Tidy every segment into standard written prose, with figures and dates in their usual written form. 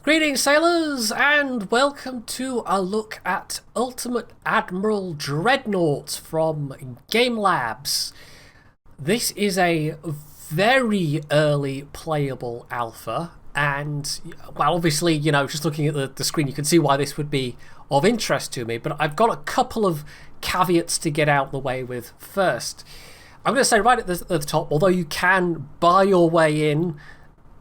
Greetings, sailors, and welcome to a look at Ultimate Admiral Dreadnoughts from Game Labs. This is a very early playable alpha, and, well, obviously, just looking at the screen, you can see why this would be of interest to me, but I've got a couple of caveats to get out the way with first. I'm going to say right at the top, although you can buy your way in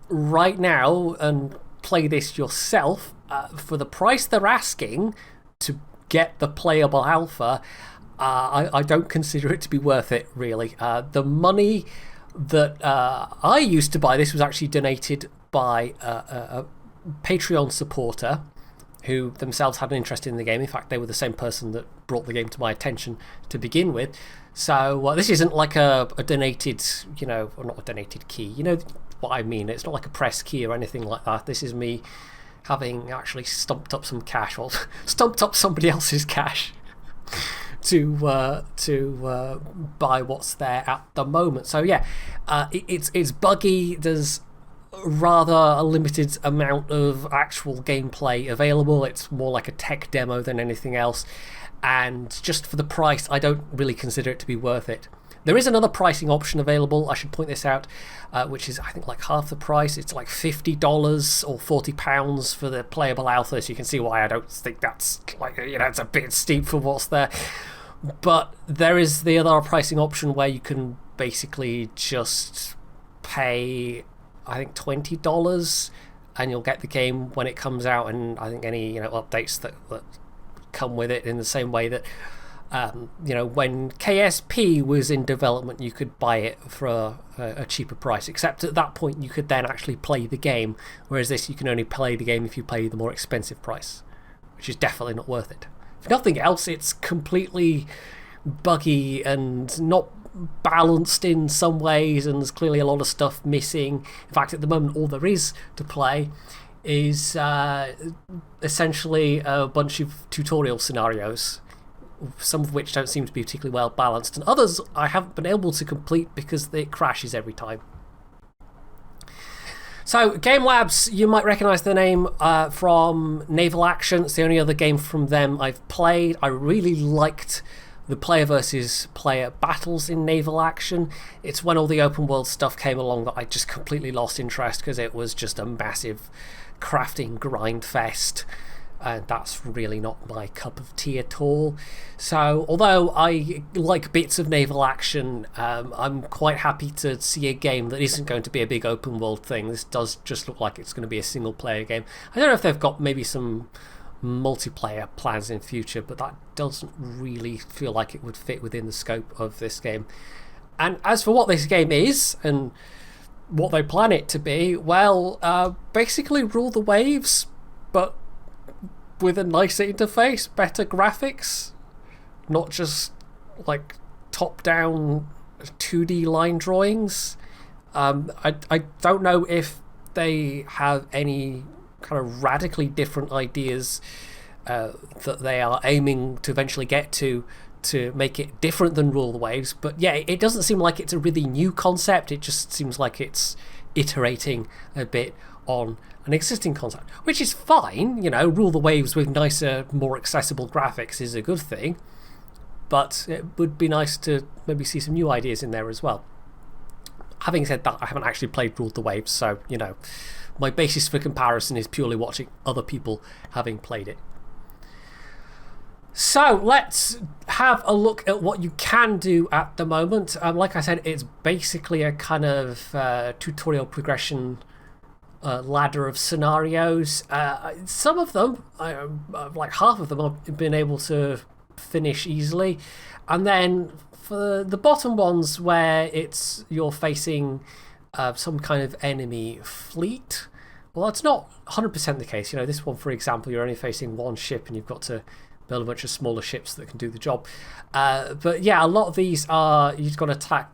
right now and play this yourself, for the price they're asking to get the playable alpha, I don't consider it to be worth it, really. The money that I used to buy this was actually donated by a Patreon supporter who themselves had an interest in the game. In fact, they were the same person that brought the game to my attention to begin with. So this isn't like a donated, or not a donated key. You know what I mean? It's not like a press key or anything like that. This is me having actually stumped up some cash, or stumped up somebody else's cash to buy what's there at the moment. So yeah, it's buggy. There's rather a limited amount of actual gameplay available. It's more like a tech demo than anything else, and just for the price, I don't really consider it to be worth it. There is another pricing option available, I should point this out, which is, I think, like half the price. It's like $50 or £40 for the playable alpha, so you can see why I don't think that's, like, it's a bit steep for what's there. But there is the other pricing option where you can basically just pay, I think, $20, and you'll get the game when it comes out, and I think any updates that come with it, in the same way that when KSP was in development, you could buy it for a cheaper price, except at that point you could then actually play the game, whereas this, you can only play the game if you pay the more expensive price, which is definitely not worth it. If nothing else, it's completely buggy and not balanced in some ways, and there's clearly a lot of stuff missing. In fact, at the moment, all there is to play is essentially a bunch of tutorial scenarios, some of which don't seem to be particularly well balanced, and others I haven't been able to complete because it crashes every time. So, Game Labs, you might recognise the name from Naval Action. It's the only other game from them I've played. I really liked the player versus player battles in Naval Action. It's when all the open world stuff came along that I just completely lost interest, because it was just a massive crafting grind fest, and that's really not my cup of tea at all. So although I like bits of Naval Action, I'm quite happy to see a game that isn't going to be a big open world thing. This does just look like it's going to be a single player game. I don't know if they've got maybe some multiplayer plans in future, but that doesn't really feel like it would fit within the scope of this game. And as for what this game is and what they plan it to be, well, basically Rule the Waves, but with a nicer interface, better graphics, not just like top-down 2D line drawings. I don't know if they have any kind of radically different ideas that they are aiming to eventually get to make it different than Rule the Waves, but yeah, it doesn't seem like it's a really new concept. It just seems like it's iterating a bit on an existing concept, which is fine. Rule the Waves with nicer, more accessible graphics is a good thing, but it would be nice to maybe see some new ideas in there as well. Having said that, I haven't actually played Rule the Waves, so my basis for comparison is purely watching other people having played it. So let's have a look at what you can do at the moment. Like I said, it's basically a kind of tutorial progression ladder of scenarios. Some of them, like half of them, I've been able to finish easily, and then for the bottom ones where you're facing some kind of enemy fleet, well, that's not 100% the case. This one, for example, you're only facing one ship and you've got to build a bunch of smaller ships that can do the job. But yeah, a lot of these are, you've got to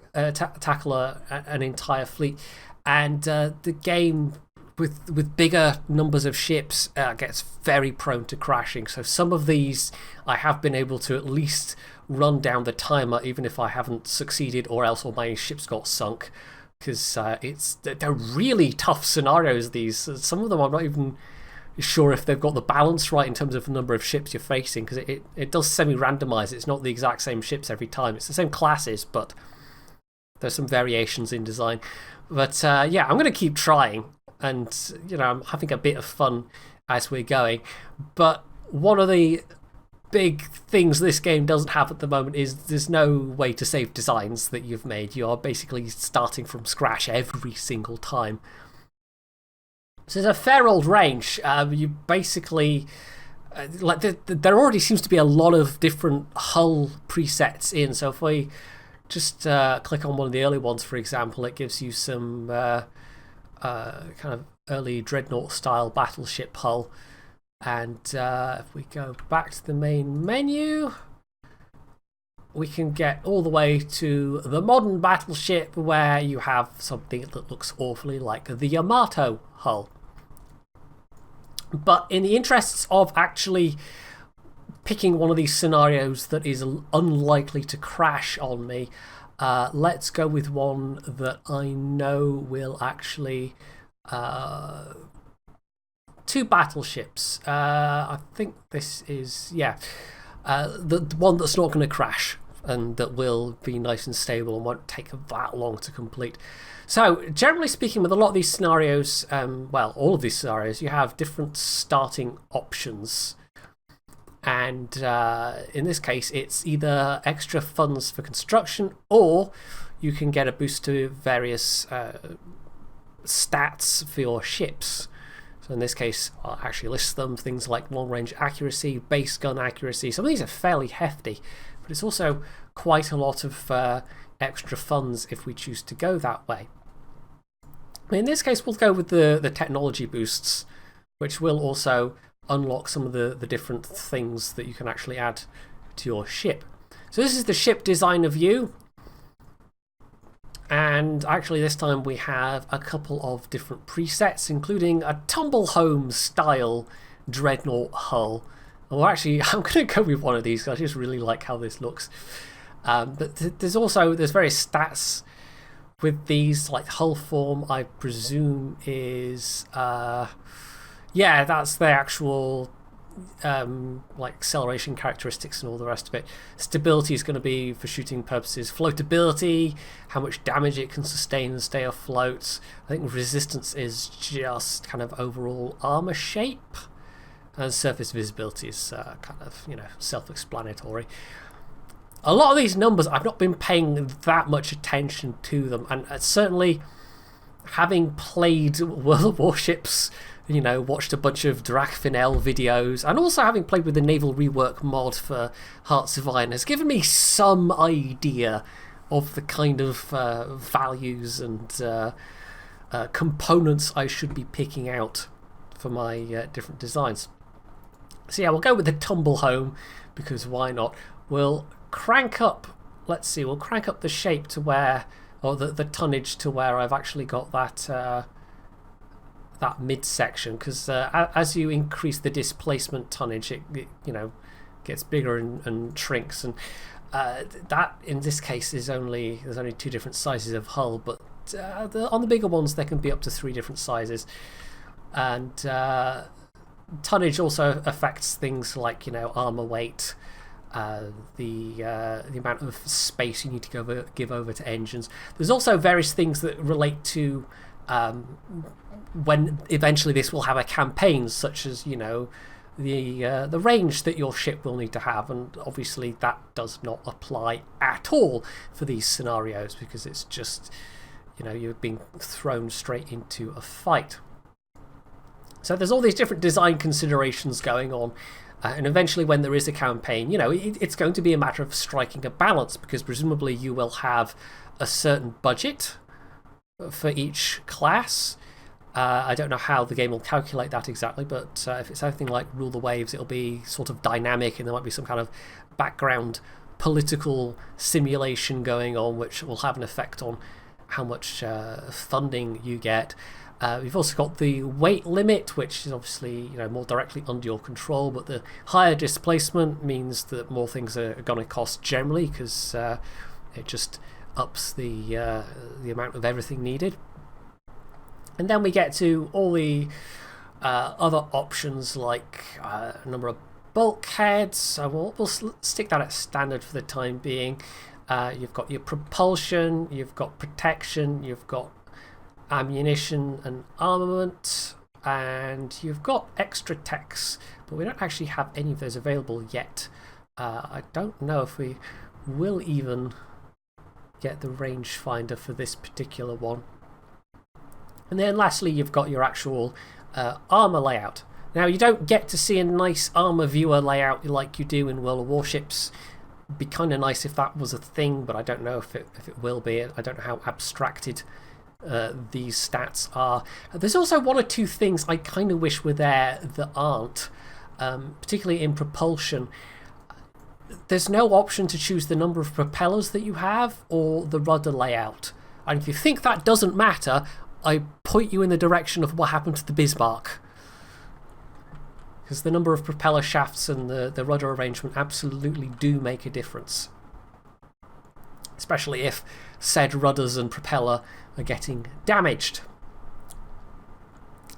tackle an entire fleet, and the game with bigger numbers of ships gets very prone to crashing. So some of these I have been able to at least run down the timer, even if I haven't succeeded, or else all my ships got sunk, because they're really tough scenarios, these. Some of them I'm not even sure if they've got the balance right in terms of the number of ships you're facing, because it does semi-randomize. It's not the exact same ships every time. It's the same classes, but there's some variations in design. But yeah, I'm going to keep trying, and I'm having a bit of fun as we're going. But one of the big things this game doesn't have at the moment is there's no way to save designs that you've made. You are basically starting from scratch every single time. So there's a fair old range. You basically there already seems to be a lot of different hull presets in. So if we just click on one of the early ones, for example, it gives you some kind of early Dreadnought style battleship hull. And if we go back to the main menu, we can get all the way to the modern battleship, where you have something that looks awfully like the Yamato hull. But in the interests of actually picking one of these scenarios that is unlikely to crash on me, let's go with one that I know will actually... two battleships. I think this is, the one that's not going to crash and that will be nice and stable and won't take that long to complete. So, generally speaking, with a lot of these scenarios, well, all of these scenarios, you have different starting options. And in this case, it's either extra funds for construction, or you can get a boost to various stats for your ships. So in this case, I'll actually list them. Things like long-range accuracy, base gun accuracy. Some of these are fairly hefty, but it's also quite a lot of extra funds if we choose to go that way. In this case, we'll go with the technology boosts, which will also unlock some of the different things that you can actually add to your ship. So this is the ship designer view. And actually this time we have a couple of different presets, including a tumble home style Dreadnought hull. Well, actually, I'm going to go with one of these because I just really like how this looks. But there's various stats with these, like hull form, I presume is that's the actual like acceleration characteristics and all the rest of it. Stability is going to be for shooting purposes. Floatability, how much damage it can sustain and stay afloat. I think resistance is just kind of overall armor shape, and surface visibility is kind of self-explanatory. A lot of these numbers, I've not been paying that much attention to them, and certainly having played World of Warships, watched a bunch of Drakfinel videos, and also having played with the Naval Rework mod for Hearts of Iron has given me some idea of the kind of values and components I should be picking out for my different designs. So yeah, we'll go with the tumble home, because why not? We'll crank up, we'll crank up the shape to where, or the tonnage to where I've actually got that that midsection, because as you increase the displacement tonnage, it gets bigger and shrinks, and that in this case there's only two different sizes of hull, but on the bigger ones there can be up to 3 different sizes, and tonnage also affects things like armor weight, the amount of space you need to give over to engines. There's also various things that relate to when eventually this will have a campaign, such as the range that your ship will need to have, and obviously that does not apply at all for these scenarios, because it's just you're being thrown straight into a fight. So there's all these different design considerations going on, and eventually when there is a campaign, it's going to be a matter of striking a balance, because presumably you will have a certain budget for each class. I don't know how the game will calculate that exactly, but if it's anything like Rule the Waves, it'll be sort of dynamic, and there might be some kind of background political simulation going on, which will have an effect on how much funding you get. We've also got the weight limit, which is obviously more directly under your control, but the higher displacement means that more things are going to cost generally, because it just ups the amount of everything needed. And then we get to all the other options like a number of bulkheads. We'll stick that at standard for the time being. You've got your propulsion, you've got protection, you've got ammunition and armament, and you've got extra techs, but we don't actually have any of those available yet. I don't know if we will even get the rangefinder for this particular one. And then lastly, you've got your actual armour layout. Now, you don't get to see a nice armour viewer layout like you do in World of Warships. It'd be kind of nice if that was a thing, but I don't know if it will be. I don't know how abstracted these stats are. There's also one or two things I kind of wish were there that aren't, particularly in propulsion. There's no option to choose the number of propellers that you have or the rudder layout. And if you think that doesn't matter, I point you in the direction of what happened to the Bismarck. Because the number of propeller shafts and the rudder arrangement absolutely do make a difference. Especially if said rudders and propeller are getting damaged.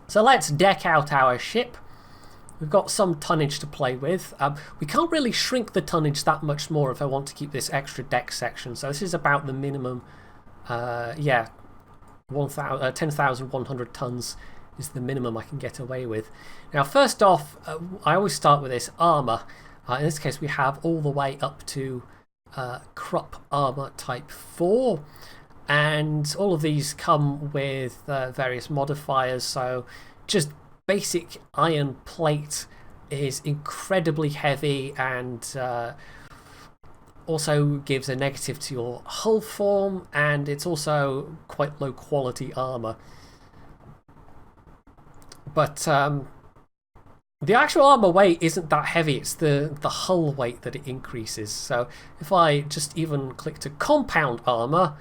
So let's deck out our ship. We've got some tonnage to play with. We can't really shrink the tonnage that much more if I want to keep this extra deck section. So this is about the minimum. 10,100 tons is the minimum I can get away with. Now, first off, I always start with this armour. In this case, we have all the way up to Krupp Armour Type 4. And all of these come with various modifiers. So just basic iron plate is incredibly heavy and also gives a negative to your hull form, and it's also quite low quality armour. But the actual armour weight isn't that heavy, it's the hull weight that it increases. So if I just even click to compound armour,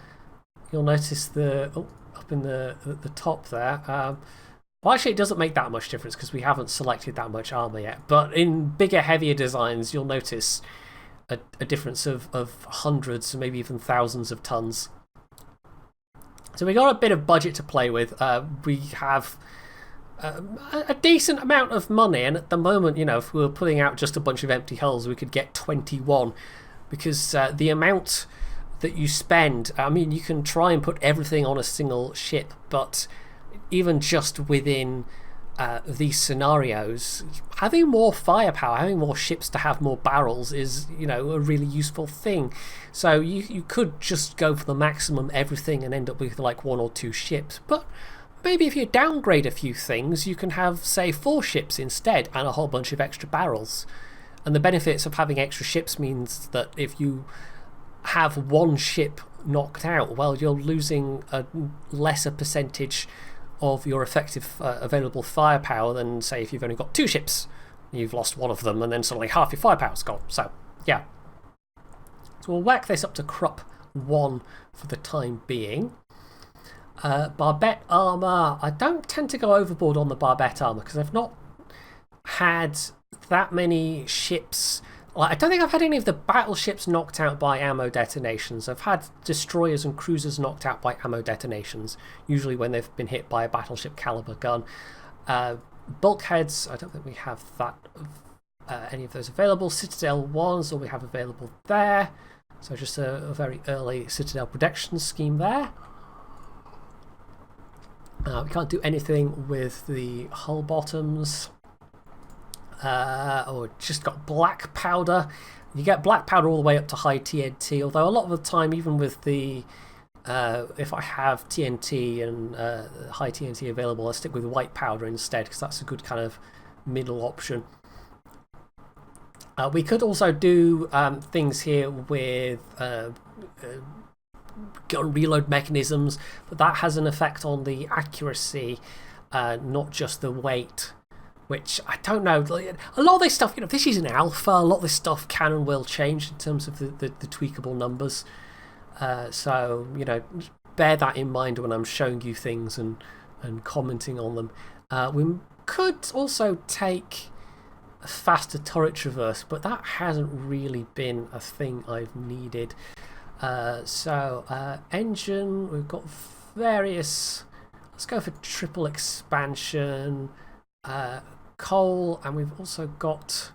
you'll notice up in the top there. Well, actually, it doesn't make that much difference because we haven't selected that much armour yet. But in bigger, heavier designs, you'll notice a difference of hundreds, maybe even thousands of tons. So we got a bit of budget to play with. We have a decent amount of money, and at the moment, you know, if we were putting out just a bunch of empty hulls, we could get 21, because the amount that you spend, I mean, you can try and put everything on a single ship, but even just within these scenarios, having more firepower, having more ships to have more barrels is, you know, a really useful thing. So you could just go for the maximum everything and end up with like 1 or 2 ships, but maybe if you downgrade a few things, you can have, say, 4 ships instead and a whole bunch of extra barrels. And the benefits of having extra ships means that if you have 1 ship knocked out, well, you're losing a lesser percentage of your effective available firepower than, say, if you've only got 2 ships. You've lost 1 of them and then suddenly half your firepower's gone. So, yeah. So we'll whack this up to Krupp 1 for the time being. Barbette armour. I don't tend to go overboard on the Barbette armour because I've not had that many ships. I don't think I've had any of the battleships knocked out by ammo detonations. I've had destroyers and cruisers knocked out by ammo detonations, usually when they've been hit by a battleship caliber gun. Bulkheads, I don't think we have any of those available. Citadel 1's all we have available there. So just a very early Citadel protection scheme there. We can't do anything with the hull bottoms. Or just got black powder. You get black powder all the way up to high TNT, although a lot of the time, even with the if I have TNT and high TNT available, I stick with white powder instead because that's a good kind of middle option. We could also do things here with gun reload mechanisms, but that has an effect on the accuracy, not just the weight. Which, I don't know, a lot of this stuff, you know, this is an alpha, a lot of this stuff can and will change in terms of the tweakable numbers. So, you know, bear that in mind when I'm showing you things and commenting on them. We could also take a faster turret traverse, but that hasn't really been a thing I've needed. Engine, we've got various. Let's go for triple expansion. coal, and we've also got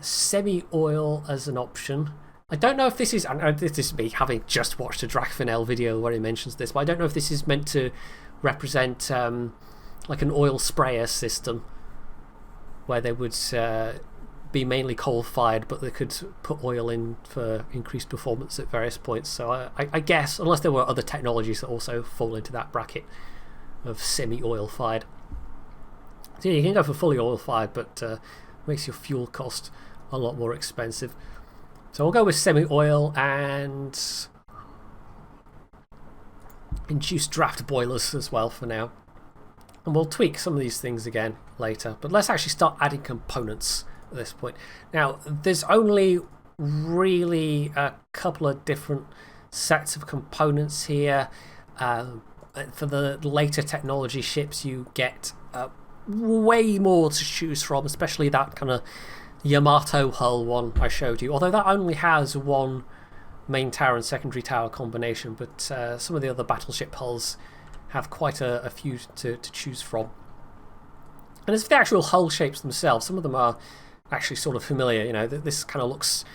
semi-oil as an option. I don't know if this is, and this is me having just watched a Drachfinel video where he mentions this, but I don't know if this is meant to represent like an oil sprayer system where they would be mainly coal-fired, but they could put oil in for increased performance at various points. So I guess, unless there were other technologies that also fall into that bracket of semi-oil-fired. So yeah, you can go for fully oil-fired, but makes your fuel cost a lot more expensive. So we'll go with semi-oil and induced draft boilers as well for now. And we'll tweak some of these things again later. But let's actually start adding components at this point. Now, there's only really a couple of different sets of components here. For the later technology ships, you get way more to choose from, especially that kind of Yamato hull one I showed you. Although that only has one main tower and secondary tower combination, but some of the other battleship hulls have quite a few to choose from. And as for the actual hull shapes themselves, some of them are actually sort of familiar. You know, this kind of looks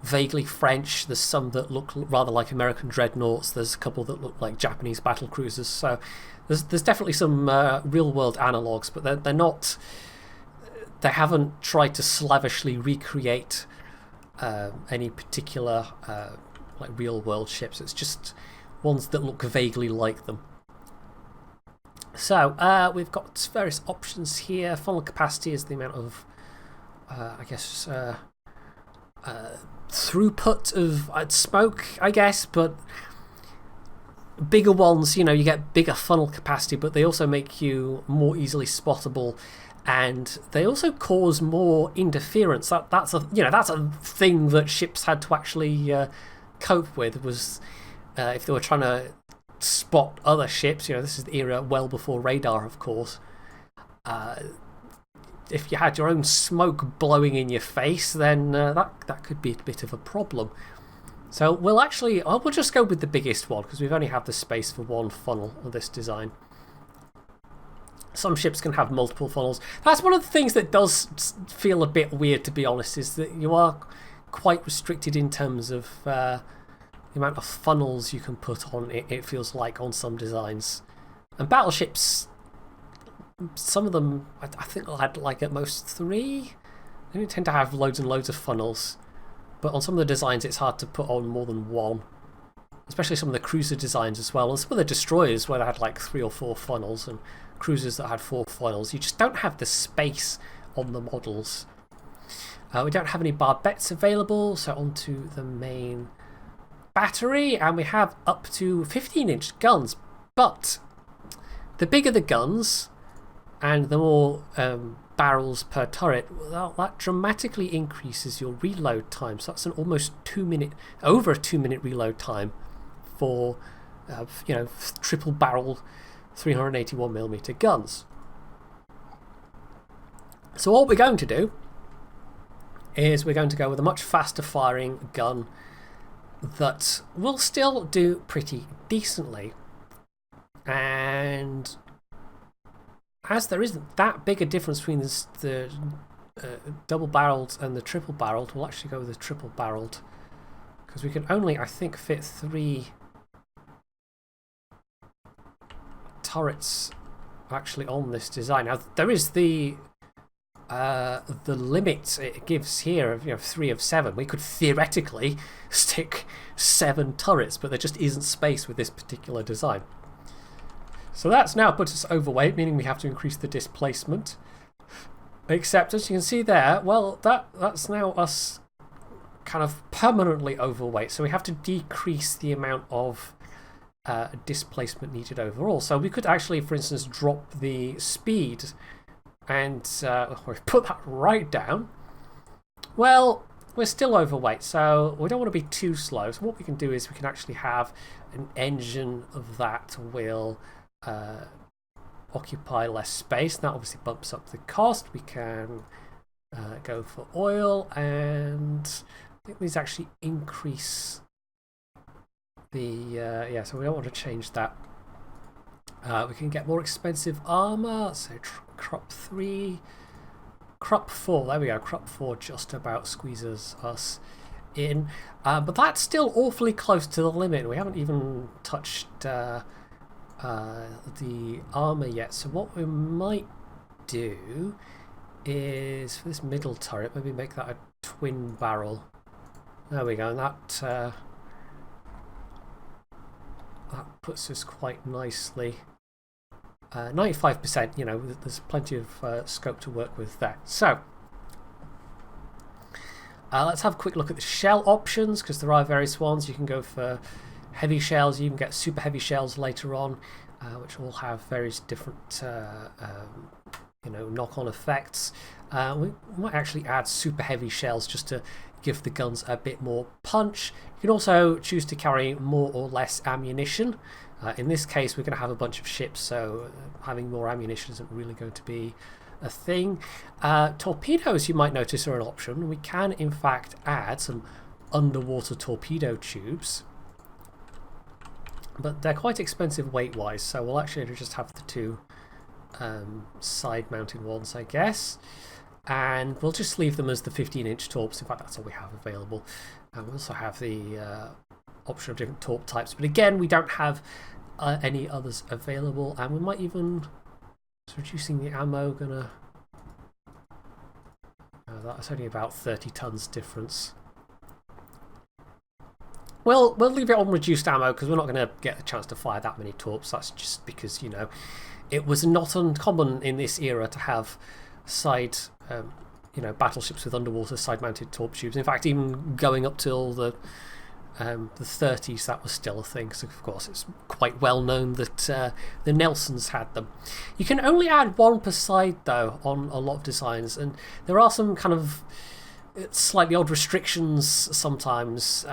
vaguely French. There's some that look rather like American dreadnoughts. There's a couple that look like Japanese battle cruisers. So there's definitely some real world analogues, but they're not. They haven't tried to slavishly recreate any particular like real world ships. It's just ones that look vaguely like them. So we've got various options here. Funnel capacity is the amount of, I guess, throughput of smoke, I guess, but bigger ones, you know, you get bigger funnel capacity, but they also make you more easily spottable, and they also cause more interference. That's a thing that ships had to actually cope with. Was if they were trying to spot other ships, you know, this is the era well before radar, of course. If you had your own smoke blowing in your face, then that could be a bit of a problem. So we'll just go with the biggest one, because we've only had the space for one funnel of this design. Some ships can have multiple funnels. That's one of the things that does feel a bit weird, to be honest, is that you are quite restricted in terms of the amount of funnels you can put on it feels like, on some designs. And battleships, some of them, I think I had like at most 3. They don't tend to have loads and loads of funnels. But on some of the designs, it's hard to put on more than one. Especially some of the cruiser designs as well. And some of the destroyers where they had like 3 or 4 funnels, and cruisers that had 4 funnels. You just don't have the space on the models. We don't have any barbettes available, so onto the main battery. And we have up to 15-inch guns. But the bigger the guns and the more barrels per turret, well, that dramatically increases your reload time. So that's an almost over a 2-minute reload time for triple barrel 381mm guns. So what we're going to do is we're going to go with a much faster firing gun that will still do pretty decently. And as there isn't that big a difference between the double-barreled and the triple-barreled, we'll actually go with the triple-barreled, because we can only, I think, fit 3 turrets actually on this design. Now there is the limit it gives here of 3 of 7. We could theoretically stick 7 turrets, but there just isn't space with this particular design. So that's now put us overweight, meaning we have to increase the displacement. Except, as you can see there, well, that's now us kind of permanently overweight. So we have to decrease the amount of displacement needed overall. So we could actually, for instance, drop the speed and put that right down. Well, we're still overweight, so we don't want to be too slow. So what we can do is we can actually have an engine that will occupy less space. That obviously bumps up the cost. We can go for oil, and I think these actually increase the so we don't want to change that. We can get more expensive armour, so crop 3, crop 4, there we go, crop 4 just about squeezes us in. But that's still awfully close to the limit. We haven't even touched the armour yet, so what we might do is, for this middle turret, maybe make that a twin barrel. There we go, and that puts us quite nicely. 95%, you know, there's plenty of scope to work with there. So let's have a quick look at the shell options, because there are various ones. You can go for heavy shells, you can get super heavy shells later on, which all have various different you know, knock-on effects. We might actually add super heavy shells just to give the guns a bit more punch. You can also choose to carry more or less ammunition. In this case, we're going to have a bunch of ships, so having more ammunition isn't really going to be a thing. Torpedoes, you might notice, are an option. We can, in fact, add some underwater torpedo tubes, but they're quite expensive weight-wise, so we'll actually just have the two side-mounted ones, I guess. And we'll just leave them as the 15-inch torps. In fact, that's all we have available. And we also have the option of different torp types, but again, we don't have any others available. And we might even, so reducing the ammo, gonna that's only about 30 tons difference. Well, we'll leave it on reduced ammo because we're not going to get a chance to fire that many torps. That's just because, you know, it was not uncommon in this era to have side you know, battleships with underwater side-mounted torp tubes. In fact, even going up till the 30s, that was still a thing. So of course, it's quite well known that the Nelsons had them. You can only add one per side, though, on a lot of designs, and there are some kind of slightly odd restrictions sometimes,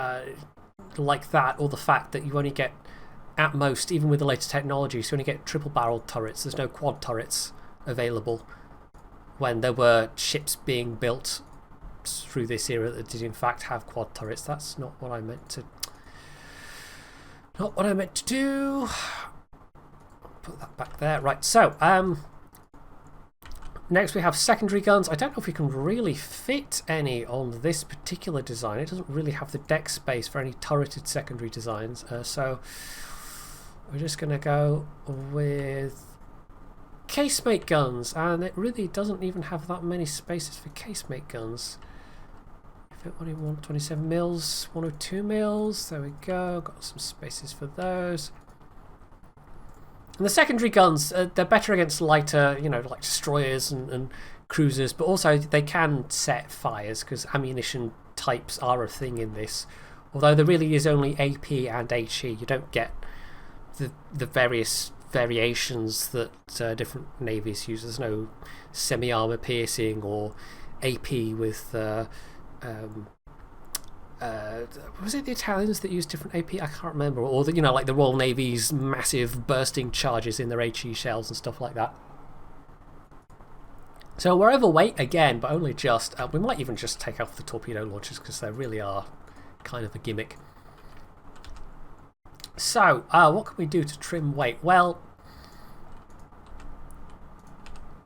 like that, or the fact that you only get, at most, even with the latest technology, so you only get triple-barreled turrets. There's no quad turrets available, when there were ships being built through this era that did in fact have quad turrets. That's not what I meant to do. Put that back there. Right, so next we have secondary guns. I don't know if we can really fit any on this particular design. It doesn't really have the deck space for any turreted secondary designs, so we're just going to go with casemate guns, and it really doesn't even have that many spaces for casemate guns. If it only 127 mils, 102 mils, there we go, got some spaces for those. And the secondary guns, they're better against lighter, you know, like destroyers and cruisers, but also they can set fires because ammunition types are a thing in this. Although there really is only AP and HE, you don't get the various variations that different navies use. There's no semi-armor piercing or AP with was it the Italians that used different AP? I can't remember. Or the, you know, like the Royal Navy's massive bursting charges in their HE shells and stuff like that. So we're overweight again, but only just. We might even just take off the torpedo launchers because they really are kind of a gimmick. So, what can we do to trim weight? Well,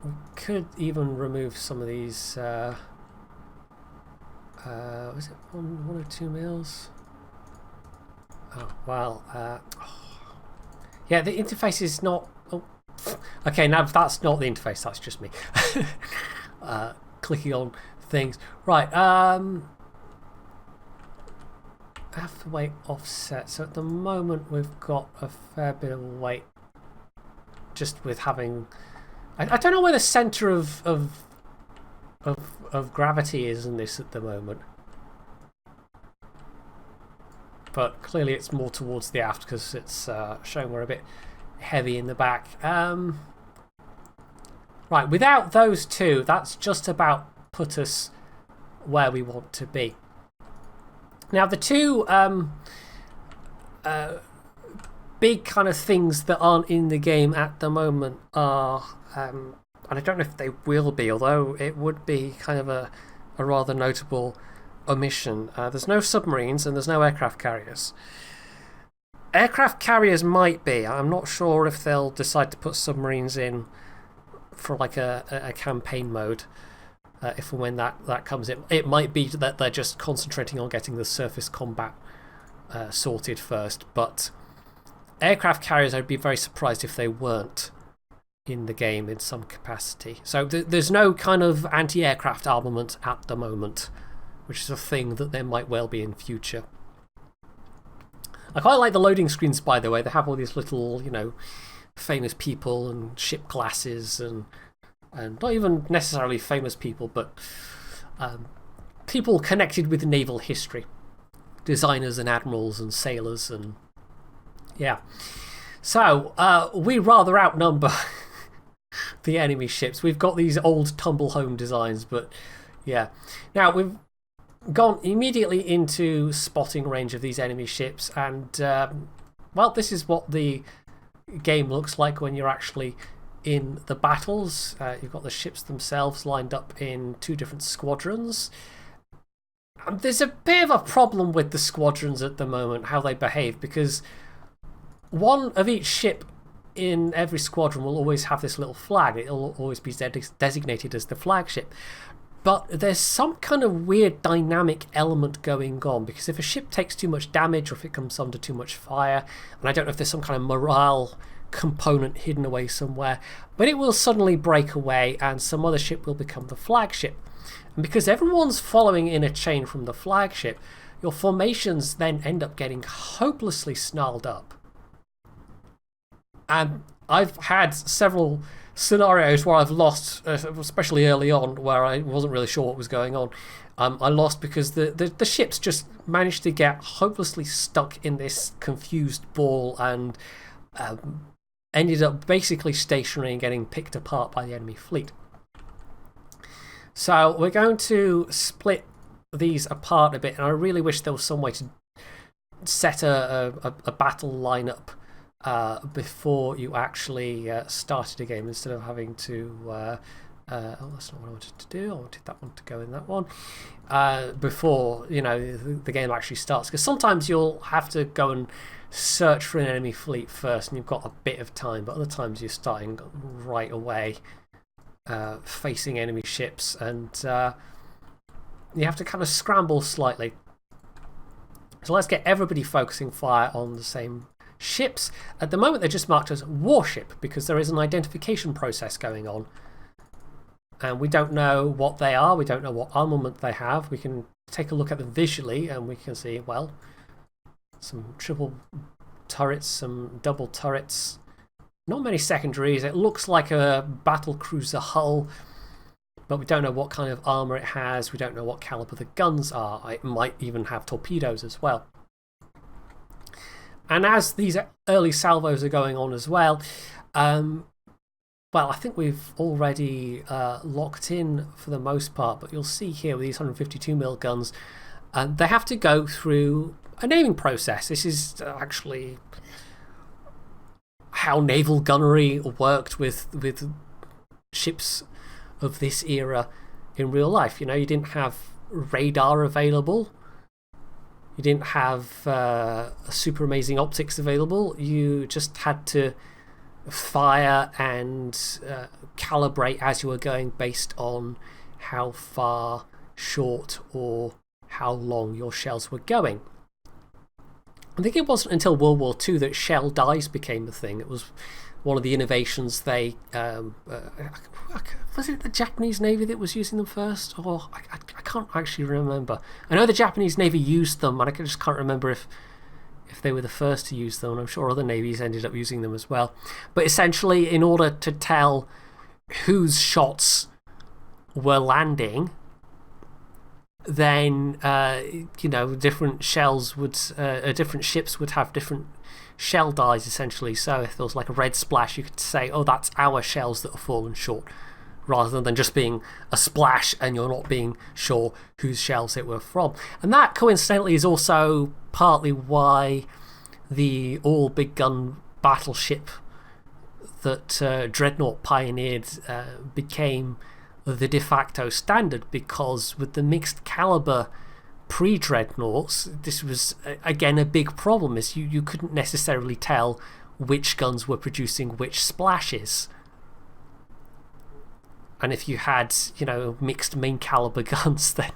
we could even remove some of these. Was it 1 or 2 mils? Oh, well. Yeah, the interface is not. Oh, okay, now that's not the interface. That's just me clicking on things. Right. Have to weight offset. So at the moment we've got a fair bit of weight just with having. I don't know where the centre of gravity is in this at the moment, but clearly it's more towards the aft because it's showing we're a bit heavy in the back. Right, without those two, that's just about put us where we want to be. Now, the two big kind of things that aren't in the game at the moment are, and I don't know if they will be, although it would be kind of a rather notable omission. There's no submarines and there's no aircraft carriers. Aircraft carriers might be. I'm not sure if they'll decide to put submarines in for like a campaign mode. If and when that comes in. It might be that they're just concentrating on getting the surface combat sorted first. But aircraft carriers, I'd be very surprised if they weren't in the game in some capacity. So there's no kind of anti-aircraft armament at the moment, which is a thing that there might well be in future. I quite like the loading screens, by the way. They have all these little, famous people and ship classes and not even necessarily famous people, but people connected with naval history. Designers and admirals and sailors and... yeah. So, we rather outnumber the enemy ships. We've got these old tumble home designs, but yeah. Now, we've gone immediately into spotting range of these enemy ships, and well, this is what the game looks like when you're actually in the battles. You've got the ships themselves lined up in 2 different squadrons. There's a bit of a problem with the squadrons at the moment, how they behave, because one of each ship in every squadron will always have this little flag. It'll always be designated as the flagship. But there's some kind of weird dynamic element going on, because if a ship takes too much damage or if it comes under too much fire, and I don't know if there's some kind of morale component hidden away somewhere, but it will suddenly break away and some other ship will become the flagship. And because everyone's following in a chain from the flagship, your formations then end up getting hopelessly snarled up. And I've had several scenarios where I've lost, especially early on, where I wasn't really sure what was going on. I lost because the ships just managed to get hopelessly stuck in this confused ball and ended up basically stationary and getting picked apart by the enemy fleet. So we're going to split these apart a bit, and I really wish there was some way to set a battle lineup before you actually started a game, instead of having to oh, that's not what I wanted to do. I wanted that one to go in that one before the game actually starts, because sometimes you'll have to go and search for an enemy fleet first and you've got a bit of time, but other times you're starting right away facing enemy ships, and you have to kind of scramble slightly. So let's get everybody focusing fire on the same ships. At the moment they're just marked as warship because there is an identification process going on, and we don't know what they are, we don't know what armament they have. We can take a look at them visually and we can see, well, some triple turrets, some double turrets, not many secondaries. It looks like a battle cruiser hull, but we don't know what kind of armour it has. We don't know what caliber the guns are. It might even have torpedoes as well. And as these early salvos are going on as well, well, I think we've already locked in for the most part, but you'll see here with these 152mm guns, they have to go through a naming process. This is actually how naval gunnery worked with ships of this era in real life. You didn't have radar available. You didn't have super amazing optics available. You just had to fire and calibrate as you were going based on how far, short, or how long your shells were going. I think it wasn't until World War II that shell dies became the thing. It was one of the innovations they... was it the Japanese Navy that was using them first? Or I can't actually remember. I know the Japanese Navy used them, and I just can't remember if they were the first to use them, and I'm sure other navies ended up using them as well. But essentially, in order to tell whose shots were landing, then different shells would different ships would have different shell dies, essentially. So if there was like a red splash, you could say, oh, that's our shells that have fallen short, rather than just being a splash and you're not being sure whose shells it were from. And that coincidentally is also partly why the all big gun battleship that Dreadnought pioneered became the de facto standard, because with the mixed caliber pre-Dreadnoughts, this was again a big problem, is you couldn't necessarily tell which guns were producing which splashes. And if you had, you know, mixed main caliber guns, then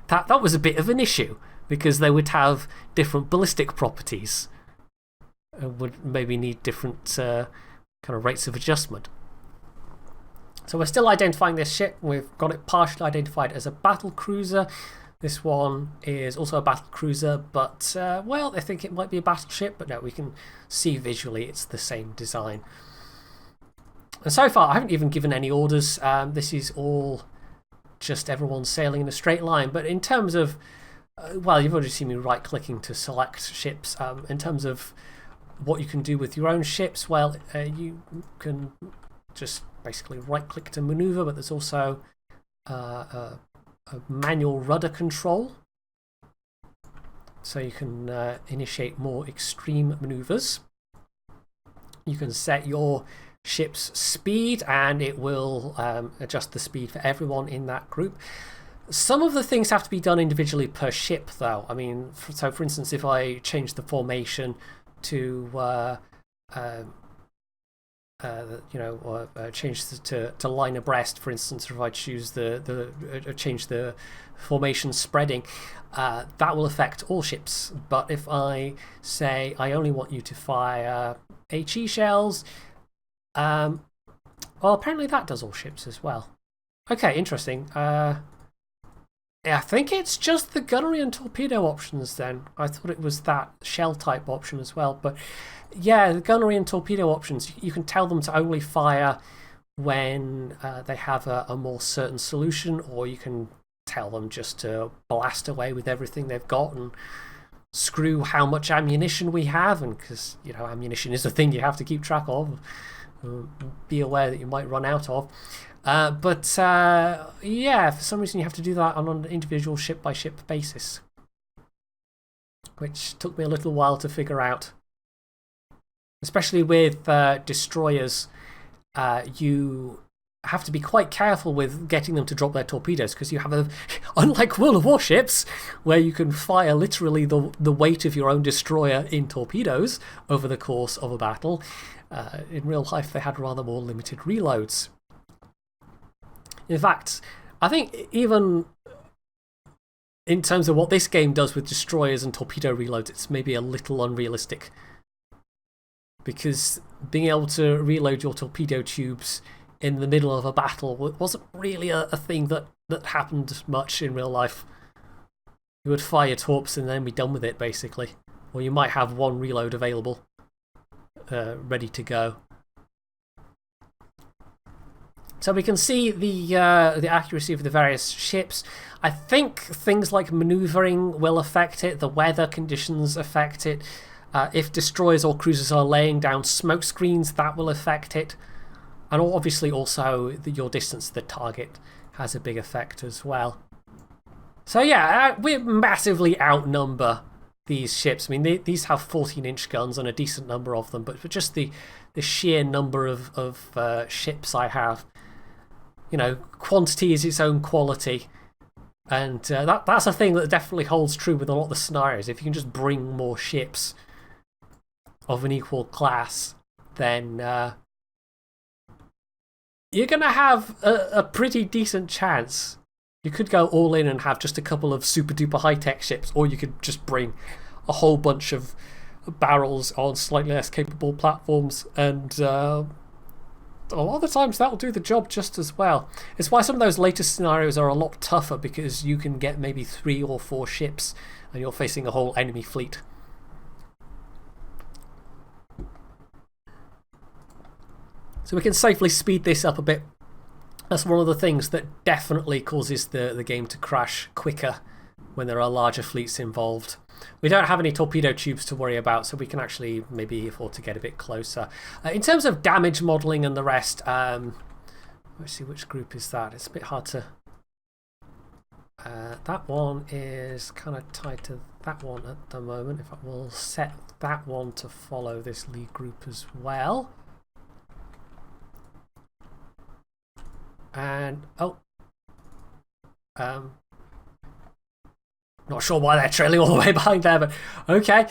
that was a bit of an issue, because they would have different ballistic properties and would maybe need different kind of rates of adjustment. So we're still identifying this ship. We've got it partially identified as a battle cruiser. This one is also a battle cruiser, but well, I think it might be a battleship, but no, we can see visually it's the same design. And so far, I haven't even given any orders. This is all just everyone sailing in a straight line. But in terms of, well, you've already seen me right-clicking to select ships. In terms of what you can do with your own ships, well, you can just basically right-click to maneuver, but there's also a manual rudder control. So you can initiate more extreme maneuvers. You can set your ship's speed, and it will adjust the speed for everyone in that group. Some of the things have to be done individually per ship, though. I mean, so for instance, if I change the formation to change to line abreast, for instance, or if I choose change the formation spreading, that will affect all ships. But if I say I only want you to fire HE shells, well, apparently that does all ships as well. Okay, interesting. I think it's just the gunnery and torpedo options then. I thought it was that shell type option as well. But yeah, the gunnery and torpedo options, you can tell them to only fire when they have a more certain solution, or you can tell them just to blast away with everything they've got and screw how much ammunition we have. And because, you know, ammunition is a thing you have to keep track of. Be aware that you might run out of. Yeah, for some reason you have to do that on an individual ship-by-ship basis, which took me a little while to figure out. Especially with destroyers, you have to be quite careful with getting them to drop their torpedoes, because you have unlike World of Warships, where you can fire literally the weight of your own destroyer in torpedoes over the course of a battle. In real life, they had rather more limited reloads. In fact, I think even in terms of what this game does with destroyers and torpedo reloads, it's maybe a little unrealistic. Because being able to reload your torpedo tubes in the middle of a battle wasn't really a thing that happened much in real life. You would fire torps and then be done with it, basically. Or you might have one reload available, ready to go. So we can see the accuracy of the various ships. I think things like maneuvering will affect it. The weather conditions affect it. If destroyers or cruisers are laying down smoke screens, that will affect it. And obviously also your distance to the target has a big effect as well. So yeah, we massively outnumber these ships. I mean, these have 14-inch guns and a decent number of them, but for just the sheer number of ships I have, you know, quantity is its own quality. And that's a thing that definitely holds true with a lot of the scenarios. If you can just bring more ships of an equal class, then you're going to have a pretty decent chance. You could go all in and have just a couple of super duper high-tech ships, or you could just bring a whole bunch of barrels on slightly less capable platforms, and a lot of the times that will do the job just as well. It's why some of those latest scenarios are a lot tougher, because you can get maybe 3 or 4 ships and you're facing a whole enemy fleet. So we can safely speed this up a bit. That's one of the things that definitely causes the game to crash quicker when there are larger fleets involved. We don't have any torpedo tubes to worry about, so we can actually maybe afford to get a bit closer. In terms of damage modelling and the rest, let's see, which group is that? It's a bit hard to... that one is kind of tied to that one at the moment. If I will set that one to follow this lead group as well. And Not sure why they're trailing all the way behind there, but okay.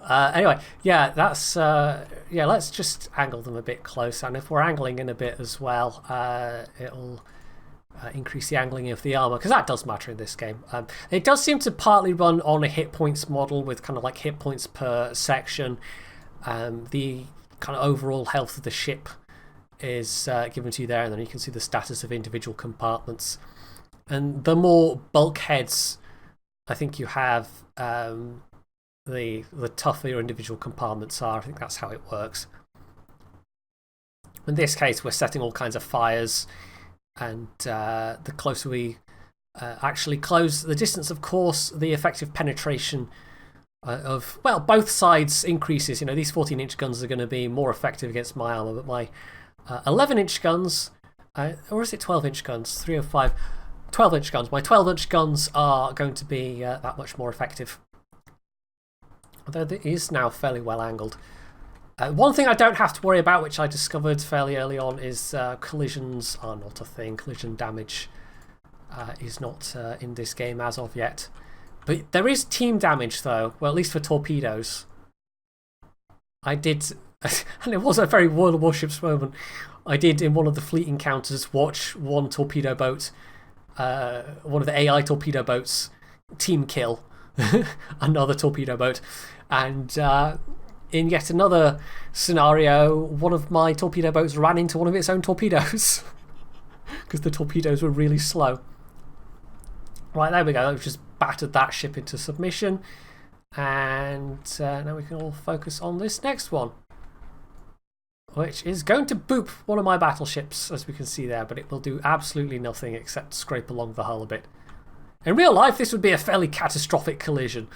Anyway, yeah, that's yeah. Let's just angle them a bit closer, and if we're angling in a bit as well, it'll increase the angling of the armor, because that does matter in this game. It does seem to partly run on a hit points model with kind of like hit points per section. The kind of overall health of the ship is given to you there, and then you can see the status of individual compartments. And the more bulkheads I think you have, the tougher your individual compartments are. I think that's how it works. In this case, we're setting all kinds of fires, and the closer we actually close the distance, of course, the effective penetration of, well, both sides increases. You know, these 14-inch guns are going to be more effective against my armor, but my 11-inch guns, or is it 12-inch guns? 305. 12-inch guns. My 12-inch guns are going to be that much more effective. Although it is now fairly well angled. One thing I don't have to worry about, which I discovered fairly early on, is collisions are not a thing. Collision damage is not in this game as of yet. But there is team damage, though. Well, at least for torpedoes. I did, and it was a very World of Warships moment, I did in one of the fleet encounters watch one torpedo boat, one of the AI torpedo boats, team kill another torpedo boat. And in yet another scenario, one of my torpedo boats ran into one of its own torpedoes because the torpedoes were really slow. Right, there we go. We've just battered that ship into submission. And now we can all focus on this next one, which is going to boop one of my battleships, as we can see there, but it will do absolutely nothing except scrape along the hull a bit. In real life, this would be a fairly catastrophic collision,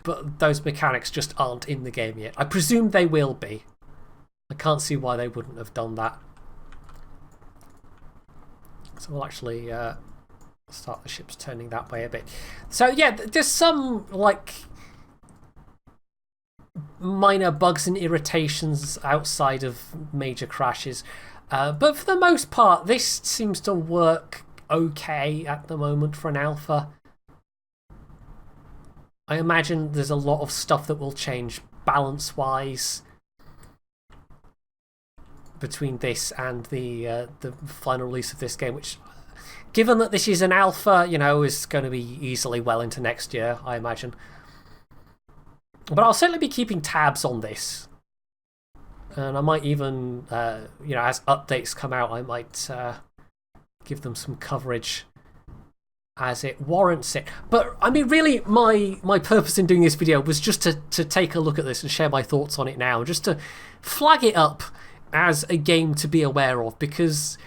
but those mechanics just aren't in the game yet. I presume they will be. I can't see why they wouldn't have done that. So we'll actually start the ships turning that way a bit. So yeah, there's some like minor bugs and irritations outside of major crashes, but for the most part this seems to work okay at the moment for an alpha. I imagine there's a lot of stuff that will change balance wise between this and the final release of this game, which, given that this is an alpha, you know, is going to be easily well into next year, I imagine. But I'll certainly be keeping tabs on this. And I might even, you know, as updates come out, I might give them some coverage as it warrants it. But, I mean, really, my purpose in doing this video was just to take a look at this and share my thoughts on it now. Just to flag it up as a game to be aware of, because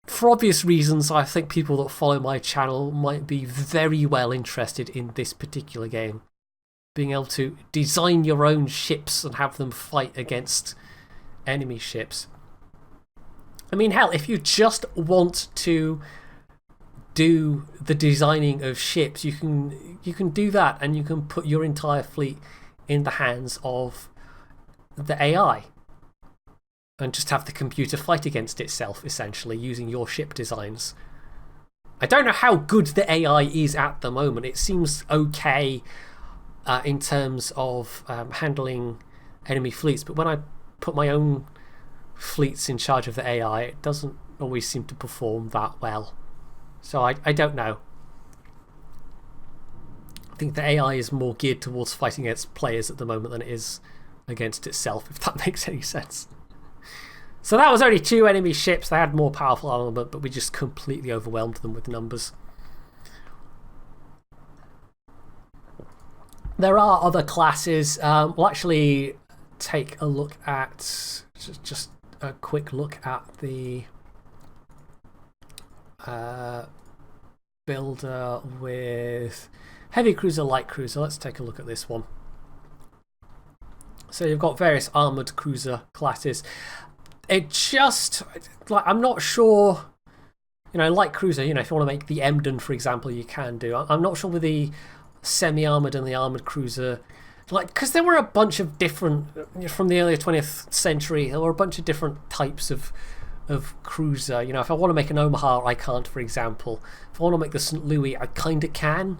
for obvious reasons, I think people that follow my channel might be very well interested in this particular game. Being able to design your own ships and have them fight against enemy ships. I mean, hell, if you just want to do the designing of ships, you can do that, and you can put your entire fleet in the hands of the AI. And just have the computer fight against itself, essentially, using your ship designs. I don't know how good the AI is at the moment. It seems okay in terms of handling enemy fleets, but when I put my own fleets in charge of the AI, it doesn't always seem to perform that well. So I don't know. I think the AI is more geared towards fighting against players at the moment than it is against itself, if that makes any sense. So that was only 2 enemy ships. They had more powerful armament, but we just completely overwhelmed them with numbers. There are other classes. We'll actually take a look at just a quick look at the builder with heavy cruiser, light cruiser. Let's take a look at this one. So you've got various armoured cruiser classes. It just, like, I'm not sure, you know, light cruiser, you know, if you want to make the Emden, for example, you can do. I'm not sure with the semi-armoured and the armoured cruiser, like, because there were a bunch of different, from the early 20th century, there were a bunch of different types of of cruiser. You know, if I want to make an Omaha, I can't, for example. If I want to make the St. Louis, I kind of can.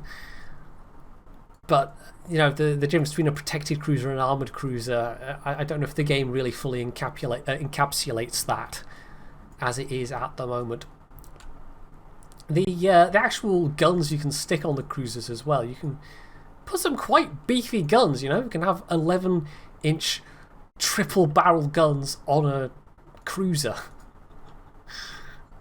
But, you know, the difference between a protected cruiser and an armoured cruiser, I don't know if the game really fully encapsulates that as it is at the moment. The actual guns you can stick on the cruisers as well, you can put some quite beefy guns, you know. You can have 11-inch triple barrel guns on a cruiser.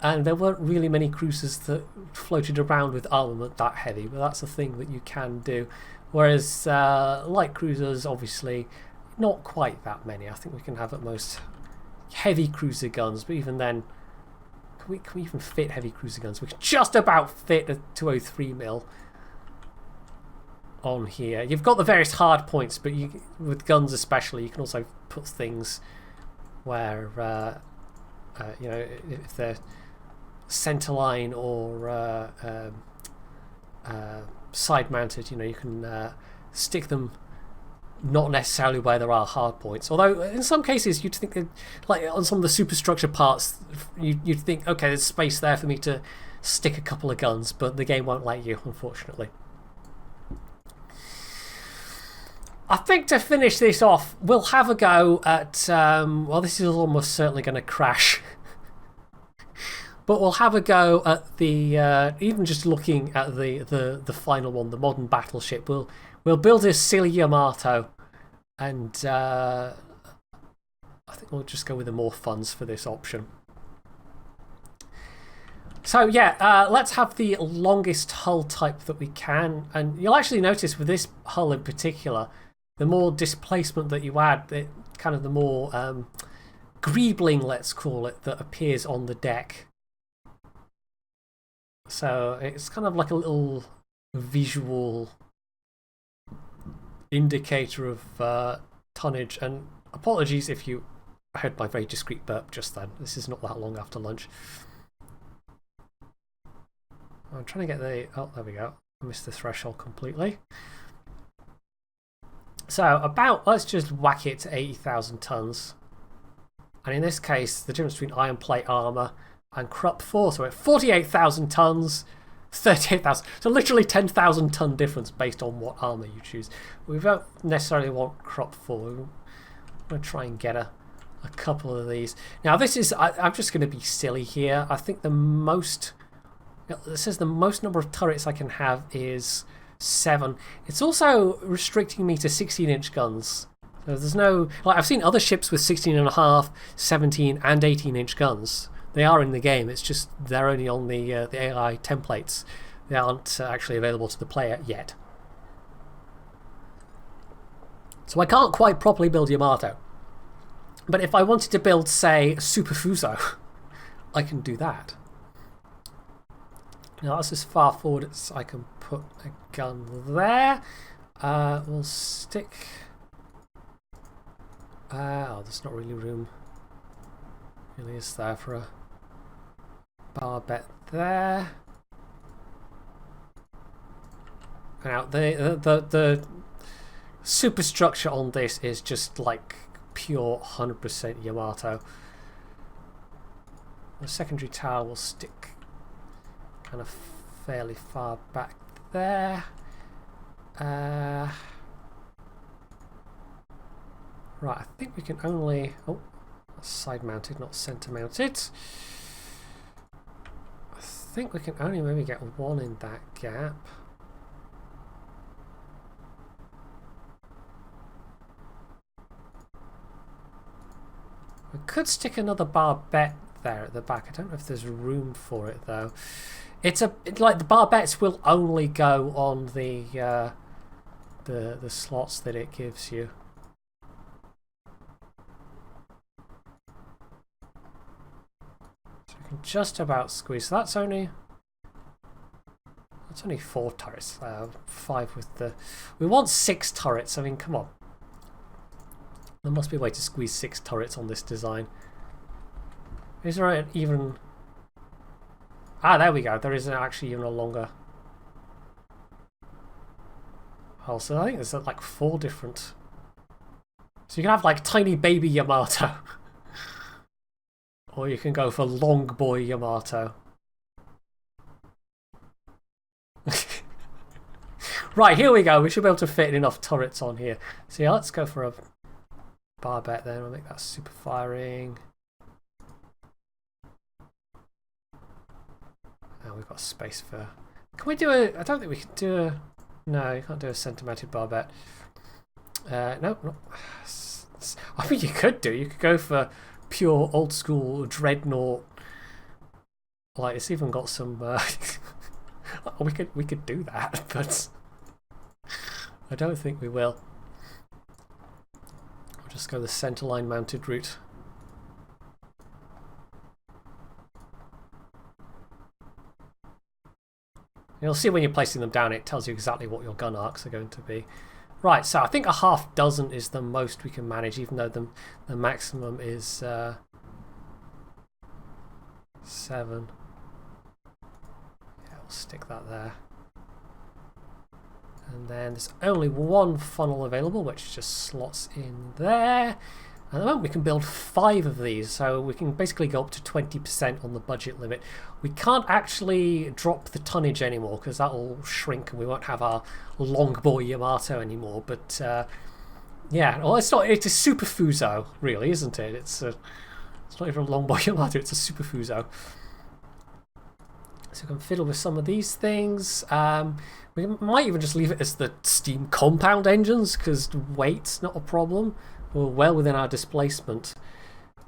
And there weren't really many cruisers that floated around with armament that heavy, but that's a thing that you can do. Whereas light cruisers, obviously, not quite that many. I think we can have at most heavy cruiser guns, but even then, can we even fit heavy cruiser guns? We can just about fit a 203mm on here. You've got the various hard points, but with guns especially, you can also put things where, you know, if they're centerline or side mounted, you know, you can stick them not necessarily where there are hard points. Although in some cases you'd think that, like on some of the superstructure parts, you'd think, okay, there's space there for me to stick a couple of guns, but the game won't let you, unfortunately. I think to finish this off, we'll have a go at well, this is almost certainly going to crash. But we'll have a go at the even just looking at the final one, the modern battleship. We'll build a silly Yamato, and I think we'll just go with the more funds for this option. So yeah, let's have the longest hull type that we can, and you'll actually notice with this hull in particular, the more displacement that you add, kind of the more greebling, let's call it, that appears on the deck. So it's kind of like a little visual indicator of tonnage. And apologies if you heard my very discreet burp just then. This is not that long after lunch. I'm trying to get the... Oh, there we go. I missed the threshold completely. So about... Let's just whack it to 80,000 tons. And in this case, the difference between iron plate armour and Krupp 4, so at 48,000 tons, 38,000. So literally 10,000 ton difference based on what armour you choose. We don't necessarily want Krupp 4. We're going to try and get a couple of these. Now this is... I'm just going to be silly here. I think the most... It says the most number of turrets I can have is 7. It's also restricting me to 16-inch guns. So there's no... Like, I've seen other ships with 16.5, 17 and 18-inch guns. They are in the game, it's just they're only on the AI templates. They aren't actually available to the player yet. So I can't quite properly build Yamato. But if I wanted to build, say, Super Fuso, I can do that. Now that's as far forward as I can put a gun there. We'll stick... oh, there's not really room. Really is there for a barbette there. Now the superstructure on this is just like pure 100% Yamato. The secondary tower will stick kind of fairly far back there. Right, I think we can only... Oh, side mounted, not center mounted. I think we can only maybe get one in that gap. We could stick another barbette there at the back. I don't know if there's room for it though. It's like the barbettes will only go on the slots that it gives you. So we can just about squeeze. So that's only 4 turrets. 5 with the... We want 6 turrets. I mean, come on. There must be a way to squeeze 6 turrets on this design. Is there an even... Ah, there we go. There is actually even a longer hull. So I think there's like 4 different... So you can have like tiny baby Yamato Or you can go for Long Boy Yamato. Right, here we go. We should be able to fit enough turrets on here. So yeah, let's go for a barbette then. We'll make that super firing. Oh, we've got space for... Can we do a... I don't think we can do a... No, you can't do a centre-mounted barbette. No, no. I mean, you could do. You could go for pure old-school Dreadnought. Like, it's even got some... we could do that, but... I don't think we will. We'll just go the centerline mounted route. You'll see when you're placing them down, it tells you exactly what your gun arcs are going to be. Right, so I think a half dozen is the most we can manage, even though the maximum is 7. Yeah, we'll stick that there. And then there's only one funnel available, which just slots in there. At the moment we can build 5 of these, so we can basically go up to 20% on the budget limit. We can't actually drop the tonnage anymore because that will shrink and we won't have our Long Boy Yamato anymore. But yeah, well, it's not. It's a Super Fuso, really, isn't it? It's not even a Long Boy Yamato. It's a Super Fuso. So we can fiddle with some of these things. We might even just leave it as the steam compound engines because weight's not a problem. We're well within our displacement.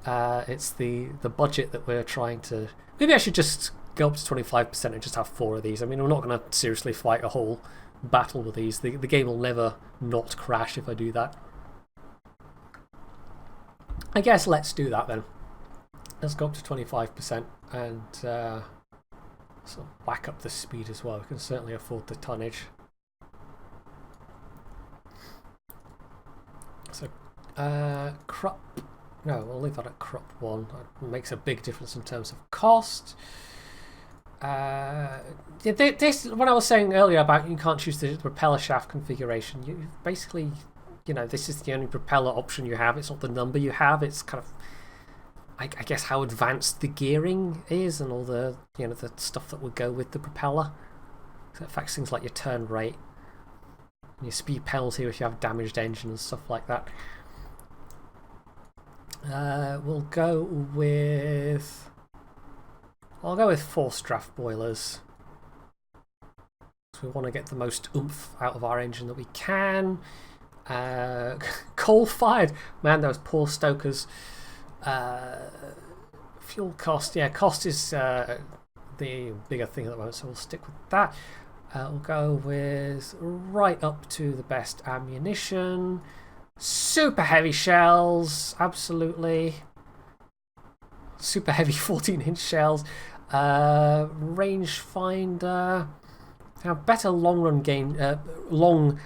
It's the budget that we're trying to... Maybe I should just go up to 25% and just have 4 of these. I mean, we're not going to seriously fight a whole battle with these. The game will never not crash if I do that. I guess let's do that then. Let's go up to 25% and sort of whack up the speed as well. We can certainly afford the tonnage. So crop, no, we'll leave that at crop 1. It makes a big difference in terms of cost. This, when I was saying earlier about you can't choose the propeller shaft configuration, you basically, you know, this is the only propeller option you have. It's not the number you have. It's kind of, I guess, how advanced the gearing is and all the, you know, the stuff that would go with the propeller. So it affects things like your turn rate and your speed penalty if you have a damaged engine and stuff like that. We'll go with... I'll go with forced draft boilers. So we want to get the most oomph out of our engine that we can. Coal-fired. Man, those poor stokers. Fuel cost. Yeah, cost is the bigger thing at the moment, so we'll stick with that. We'll go with right up to the best ammunition. Super heavy shells, absolutely. Super heavy 14-inch shells. Rangefinder. Have better long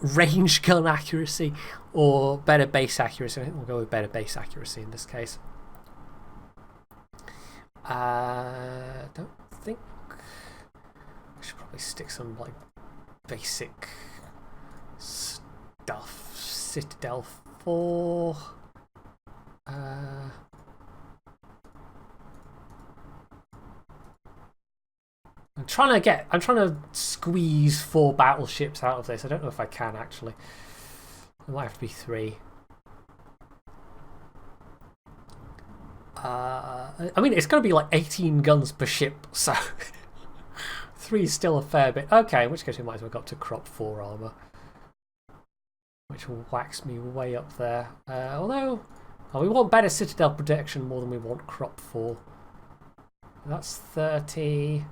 range gun accuracy or better base accuracy. I think we'll go with better base accuracy in this case. Don't think I should probably stick some like basic stuff. Citadel 4. I'm trying to squeeze 4 battleships out of this. I don't know if I can actually. It might have to be 3. I mean, it's going to be like 18 guns per ship, so 3 is still a fair bit. Okay, in which case we might as well go up to crop 4 armour, which will wax me way up there. Although, we want better citadel protection more than we want crop 4. That's 30.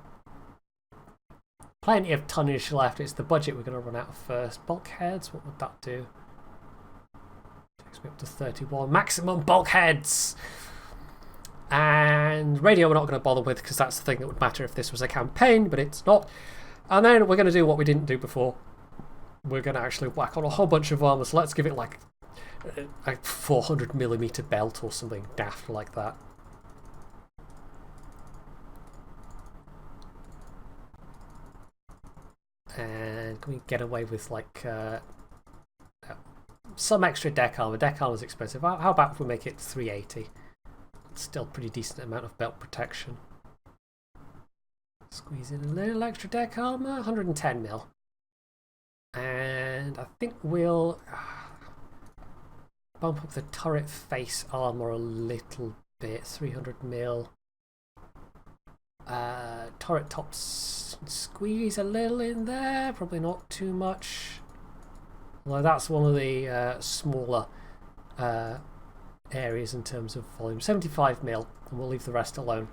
Plenty of tonnage left. It's the budget we're going to run out of first. Bulkheads, what would that do? Takes me up to 31. Maximum bulkheads! And radio we're not going to bother with because that's the thing that would matter if this was a campaign, but it's not. And then we're going to do what we didn't do before. We're going to actually whack on a whole bunch of armour, so let's give it like a 400mm belt or something daft like that. And can we get away with like some extra deck armour? Deck armour is expensive. How about if we make it 380? still pretty decent amount of belt protection. Squeeze in a little extra deck armour, 110 mil. And I think we'll bump up the turret face armour a little bit, 300 mil. Turret tops, squeeze a little in there, probably not too much. Although that's one of the smaller areas in terms of volume. 75 mil, and we'll leave the rest alone.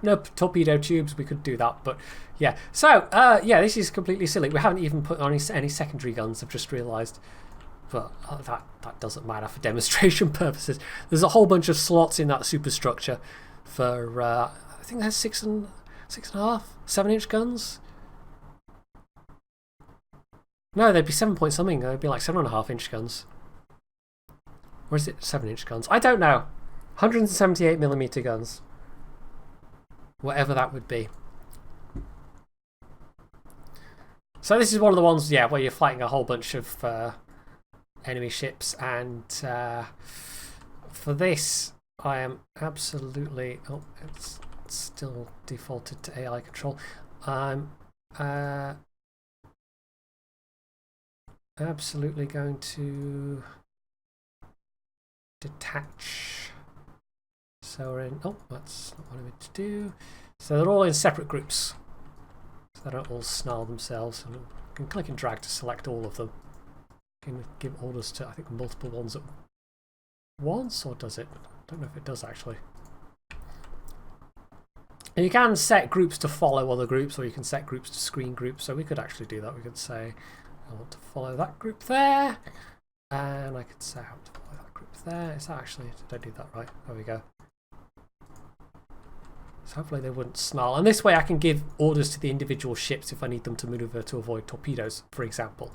No torpedo tubes, we could do that, but yeah. So, yeah, this is completely silly. We haven't even put on any secondary guns, I've just realised. But that doesn't matter for demonstration purposes. There's a whole bunch of slots in that superstructure for, I think there's 6.5, 7-inch guns. No, they'd be 7 point something. They'd be like 7.5-inch guns. Or is it 7-inch guns? I don't know. 178mm guns. Whatever that would be. So this is one of the ones, yeah, where you're fighting a whole bunch of enemy ships, and for this I am absolutely... Oh, it's still defaulted to AI control. I'm absolutely going to detach. So we're in... Oh, that's not what I meant to do. So they're all in separate groups, so they don't all snarl themselves. And you can click and drag to select all of them. You can give orders to, I think, multiple ones at once, or does it? I don't know if it does actually. And you can set groups to follow other groups, or you can set groups to screen groups. So we could actually do that. We could say, I want to follow that group there, and I could say I want to follow that group there. Is that actually, did I do that right? There we go. So hopefully they wouldn't snarl. And this way I can give orders to the individual ships if I need them to maneuver to avoid torpedoes, for example.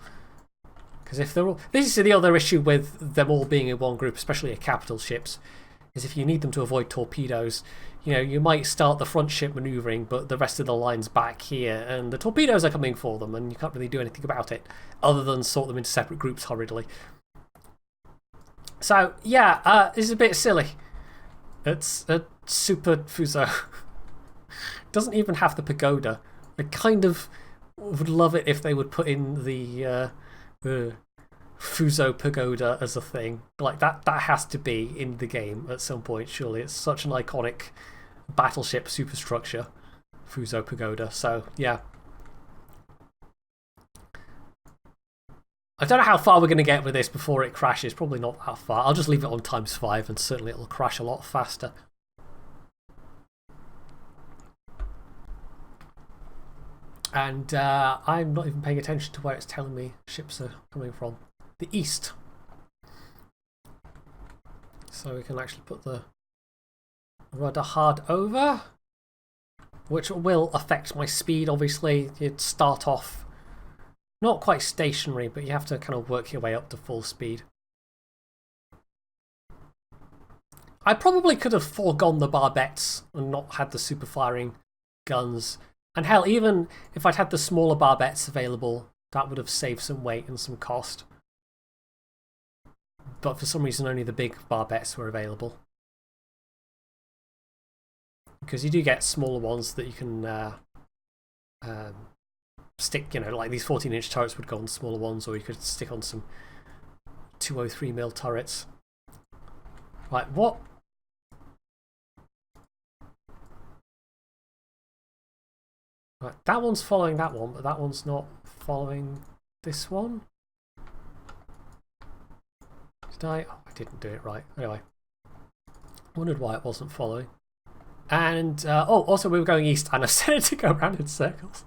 Because if they're all... This is the other issue with them all being in one group, especially at capital ships, is if you need them to avoid torpedoes, you know, you might start the front ship manoeuvring, but the rest of the line's back here, and the torpedoes are coming for them, and you can't really do anything about it, other than sort them into separate groups hurriedly. So, yeah, this is a bit silly. It's a super Fuso. Doesn't even have the pagoda. I kind of would love it if they would put in the Fuso pagoda as a thing. Like that has to be in the game at some point, surely. It's such an iconic battleship superstructure, Fuso pagoda. So, yeah. I don't know how far we're going to get with this before it crashes. Probably not that far. I'll just leave it on ×5 and certainly it'll crash a lot faster. And I'm not even paying attention to where it's telling me ships are coming from. The east. So we can actually put the rudder hard over, which will affect my speed, obviously. You'd start off not quite stationary, but you have to kind of work your way up to full speed. I probably could have foregone the barbettes and not had the super firing guns. And hell, even if I'd had the smaller barbettes available, that would have saved some weight and some cost. But for some reason, only the big barbettes were available. Because you do get smaller ones that you can stick, you know, like these 14-inch turrets would go on smaller ones, or you could stick on some 203mm turrets. Right, what? Right, that one's following that one, but that one's not following this one. Did I? Oh, I didn't do it right. Anyway, wondered why it wasn't following. And, oh, also we were going east, and I set it to go around in circles.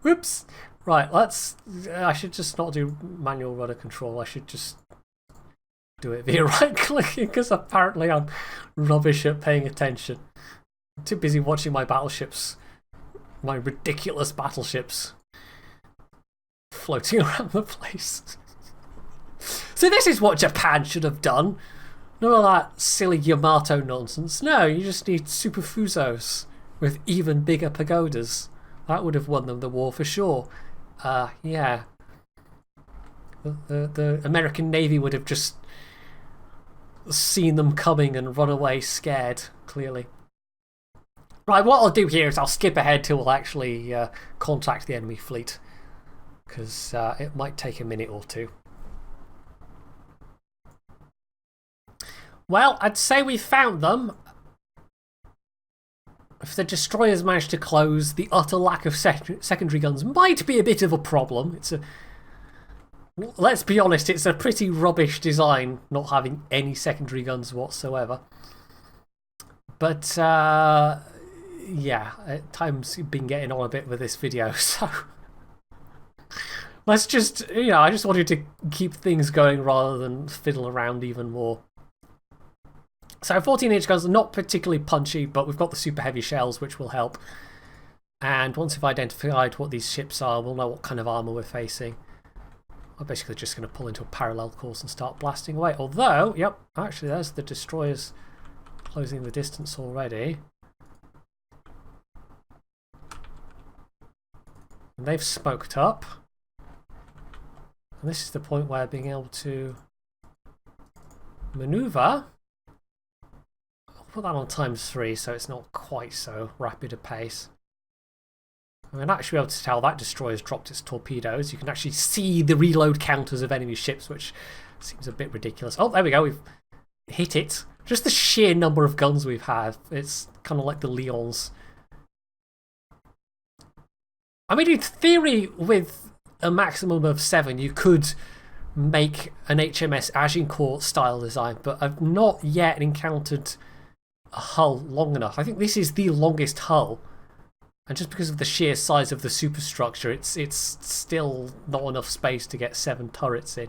Whoops. Right, let's... I should just not do manual rudder control. I should just do it via right-clicking, because apparently I'm rubbish at paying attention. I'm too busy watching my battleships. My ridiculous battleships floating around the place. So this is what Japan should have done. None of that silly Yamato nonsense. No, you just need super Fusos with even bigger pagodas. That would have won them the war for sure. Yeah. The American Navy would have just seen them coming and run away scared, clearly. Right, what I'll do here is I'll skip ahead till we'll actually contact the enemy fleet, because it might take a minute or two. Well, I'd say we found them. If the destroyers manage to close, the utter lack of secondary guns might be a bit of a problem. Let's be honest, it's a pretty rubbish design not having any secondary guns whatsoever. But yeah, time's been getting on a bit with this video, so let's just, I just wanted to keep things going rather than fiddle around even more. So 14-inch guns are not particularly punchy, but we've got the super heavy shells, which will help. And once we've identified what these ships are, we'll know what kind of armour we're facing. I'm basically just going to pull into a parallel course and start blasting away. Although, yep, actually there's the destroyers closing the distance already. And they've smoked up. And this is the point where being able to manoeuvre. Put that on ×3 so it's not quite so rapid a pace. I mean, actually be able to tell that destroyer's dropped its torpedoes. You can actually see the reload counters of enemy ships, which seems a bit ridiculous. Oh, there we go. We've hit it. Just the sheer number of guns we've had. It's kind of like the Leons. I mean, in theory, with a maximum of 7, you could make an HMS Agincourt style design, but I've not yet encountered a hull long enough. I think this is the longest hull, and just because of the sheer size of the superstructure, it's still not enough space to get 7 turrets in.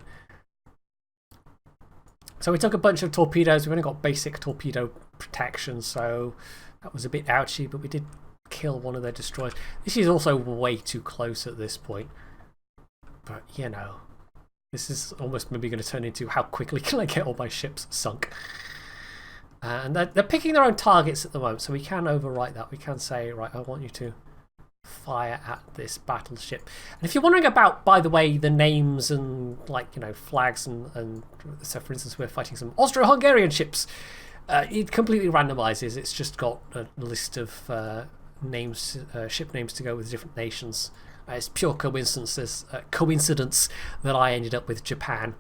So we took a bunch of torpedoes. We've only got basic torpedo protection, so that was a bit ouchy, but we did kill one of their destroyers. This is also way too close at this point, but this is almost maybe going to turn into how quickly can I get all my ships sunk. And they're picking their own targets at the moment, so we can overwrite that. We can say, right, I want you to fire at this battleship. And if you're wondering about, by the way, the names and, flags and so, for instance, we're fighting some Austro-Hungarian ships, it completely randomizes. It's just got a list of names, ship names to go with different nations. It's pure coincidence that I ended up with Japan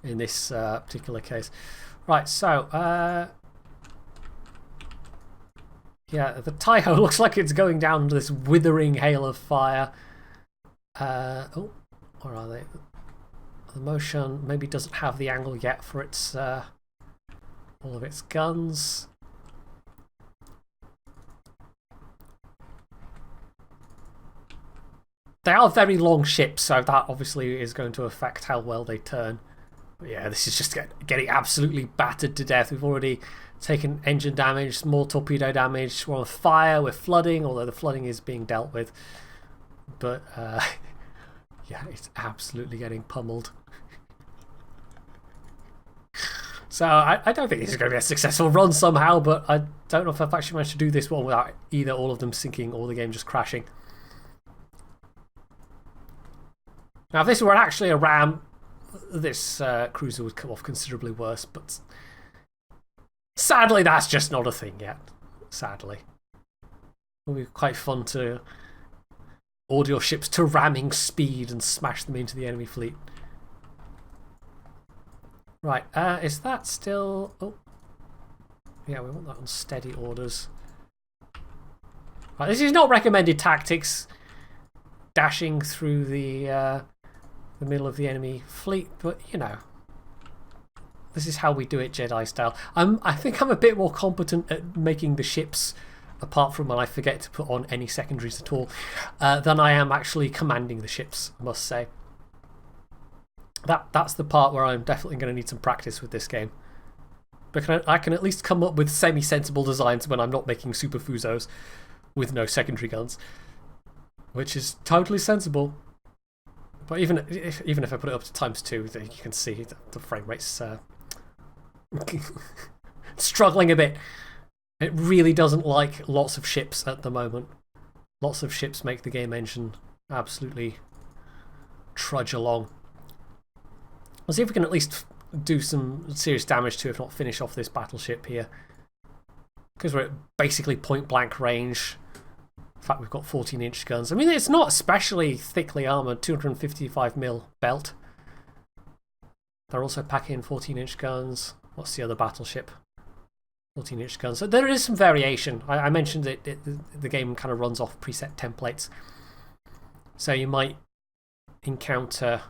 in this particular case. Right, so, yeah, the Taiho looks like it's going down this withering hail of fire. Oh, where are they? The motion maybe doesn't have the angle yet for its all of its guns. They are very long ships, so that obviously is going to affect how well they turn. But yeah, this is just getting absolutely battered to death. We've already taken engine damage, more torpedo damage. We're on fire, we're flooding, although the flooding is being dealt with. But yeah, it's absolutely getting pummeled. So I don't think this is going to be a successful run somehow, but I don't know if I've actually managed to do this one without either all of them sinking or the game just crashing. Now, if this were actually a ram, this cruiser would come off considerably worse, but sadly that's just not a thing yet. Sadly. It would be quite fun to order your ships to ramming speed and smash them into the enemy fleet. Right, is that still... Oh. Yeah, we want that on steady orders. Right, this is not recommended tactics, dashing through the middle of the enemy fleet, but this is how we do it Jedi style. I think I'm a bit more competent at making the ships, apart from when I forget to put on any secondaries at all, than I am actually commanding the ships, I must say. That's the part where I'm definitely going to need some practice with this game. But I can at least come up with semi-sensible designs when I'm not making super Fusos with no secondary guns, which is totally sensible. But even if I put it up to ×2, you can see the frame rate's struggling a bit. It really doesn't like lots of ships at the moment. Lots of ships make the game engine absolutely trudge along. Let's see if we can at least do some serious damage to, if not finish off this battleship here. Because we're at basically point blank range. In fact, we've got 14-inch guns. I mean, it's not especially thickly armoured, 255mm belt. They're also packing 14-inch guns. What's the other battleship? 14-inch guns. So there is some variation. I mentioned that the game kind of runs off preset templates. So you might encounter,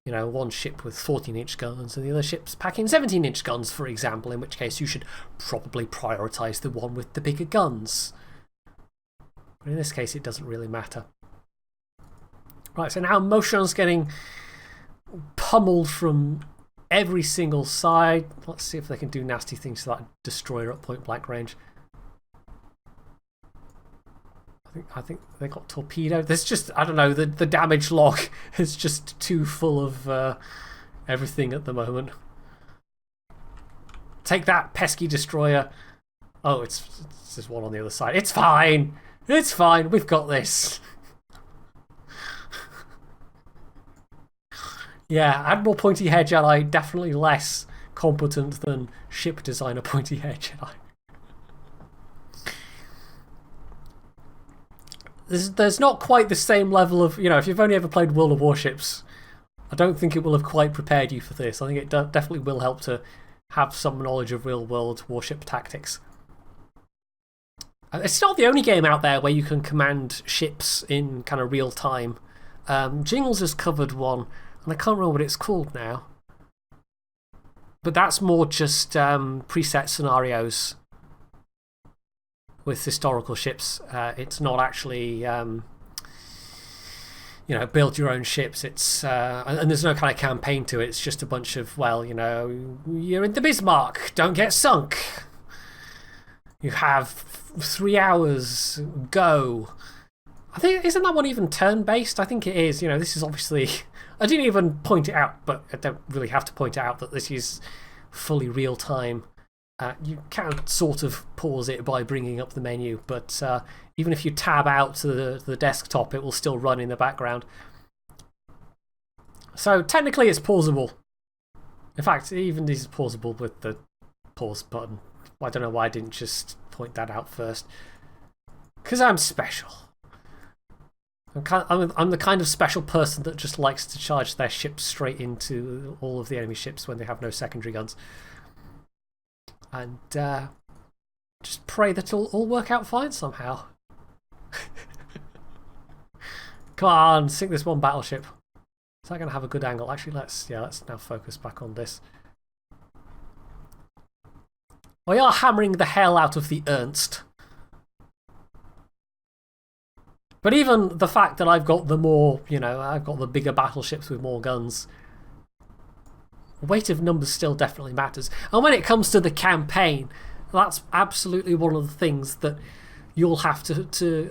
you know, one ship with 14-inch guns and the other ship's packing 17-inch guns, for example, in which case you should probably prioritise the one with the bigger guns. But in this case, it doesn't really matter. Right, so now Motion's getting pummeled from every single side. Let's see if they can do nasty things to that destroyer at point blank range. I think they got Torpedo. There's just, I don't know, the damage log is just too full of everything at the moment. Take that, pesky destroyer. Oh, there's one on the other side. It's fine. It's fine. We've got this. Yeah, Admiral PointyHairedJedi definitely less competent than ship designer PointyHairedJedi. There's not quite the same level of, you know, if you've only ever played World of Warships, I don't think it will have quite prepared you for this. I think it definitely will help to have some knowledge of real-world warship tactics. It's not the only game out there where you can command ships in kind of real time. Jingles has covered one, and I can't remember what it's called now. But that's more just preset scenarios with historical ships. It's not actually, you know, build your own ships. It's and there's no kind of campaign to it. It's just a bunch of, well, you know, you're in the Bismarck, don't get sunk. You have 3 hours, go. I think, isn't that one even turn-based? I think it is. You know, this is obviously, I didn't even point it out, but I don't really have to point out that this is fully real-time. You can sort of pause it by bringing up the menu, but even if you tab out to the desktop, it will still run in the background. So technically it's pausable. In fact, even this is pausable with the pause button. I don't know why I didn't just point that out first. Because I'm special. I'm the kind of special person that just likes to charge their ships straight into all of the enemy ships when they have no secondary guns. And just pray that it'll all work out fine somehow. Come on, sink this one battleship. Is that going to have a good angle? Actually, let's now focus back on this. We are hammering the hell out of the Ernst. But even the fact that I've got the more, you know, I've got the bigger battleships with more guns, weight of numbers still definitely matters. And when it comes to the campaign, that's absolutely one of the things that you'll have to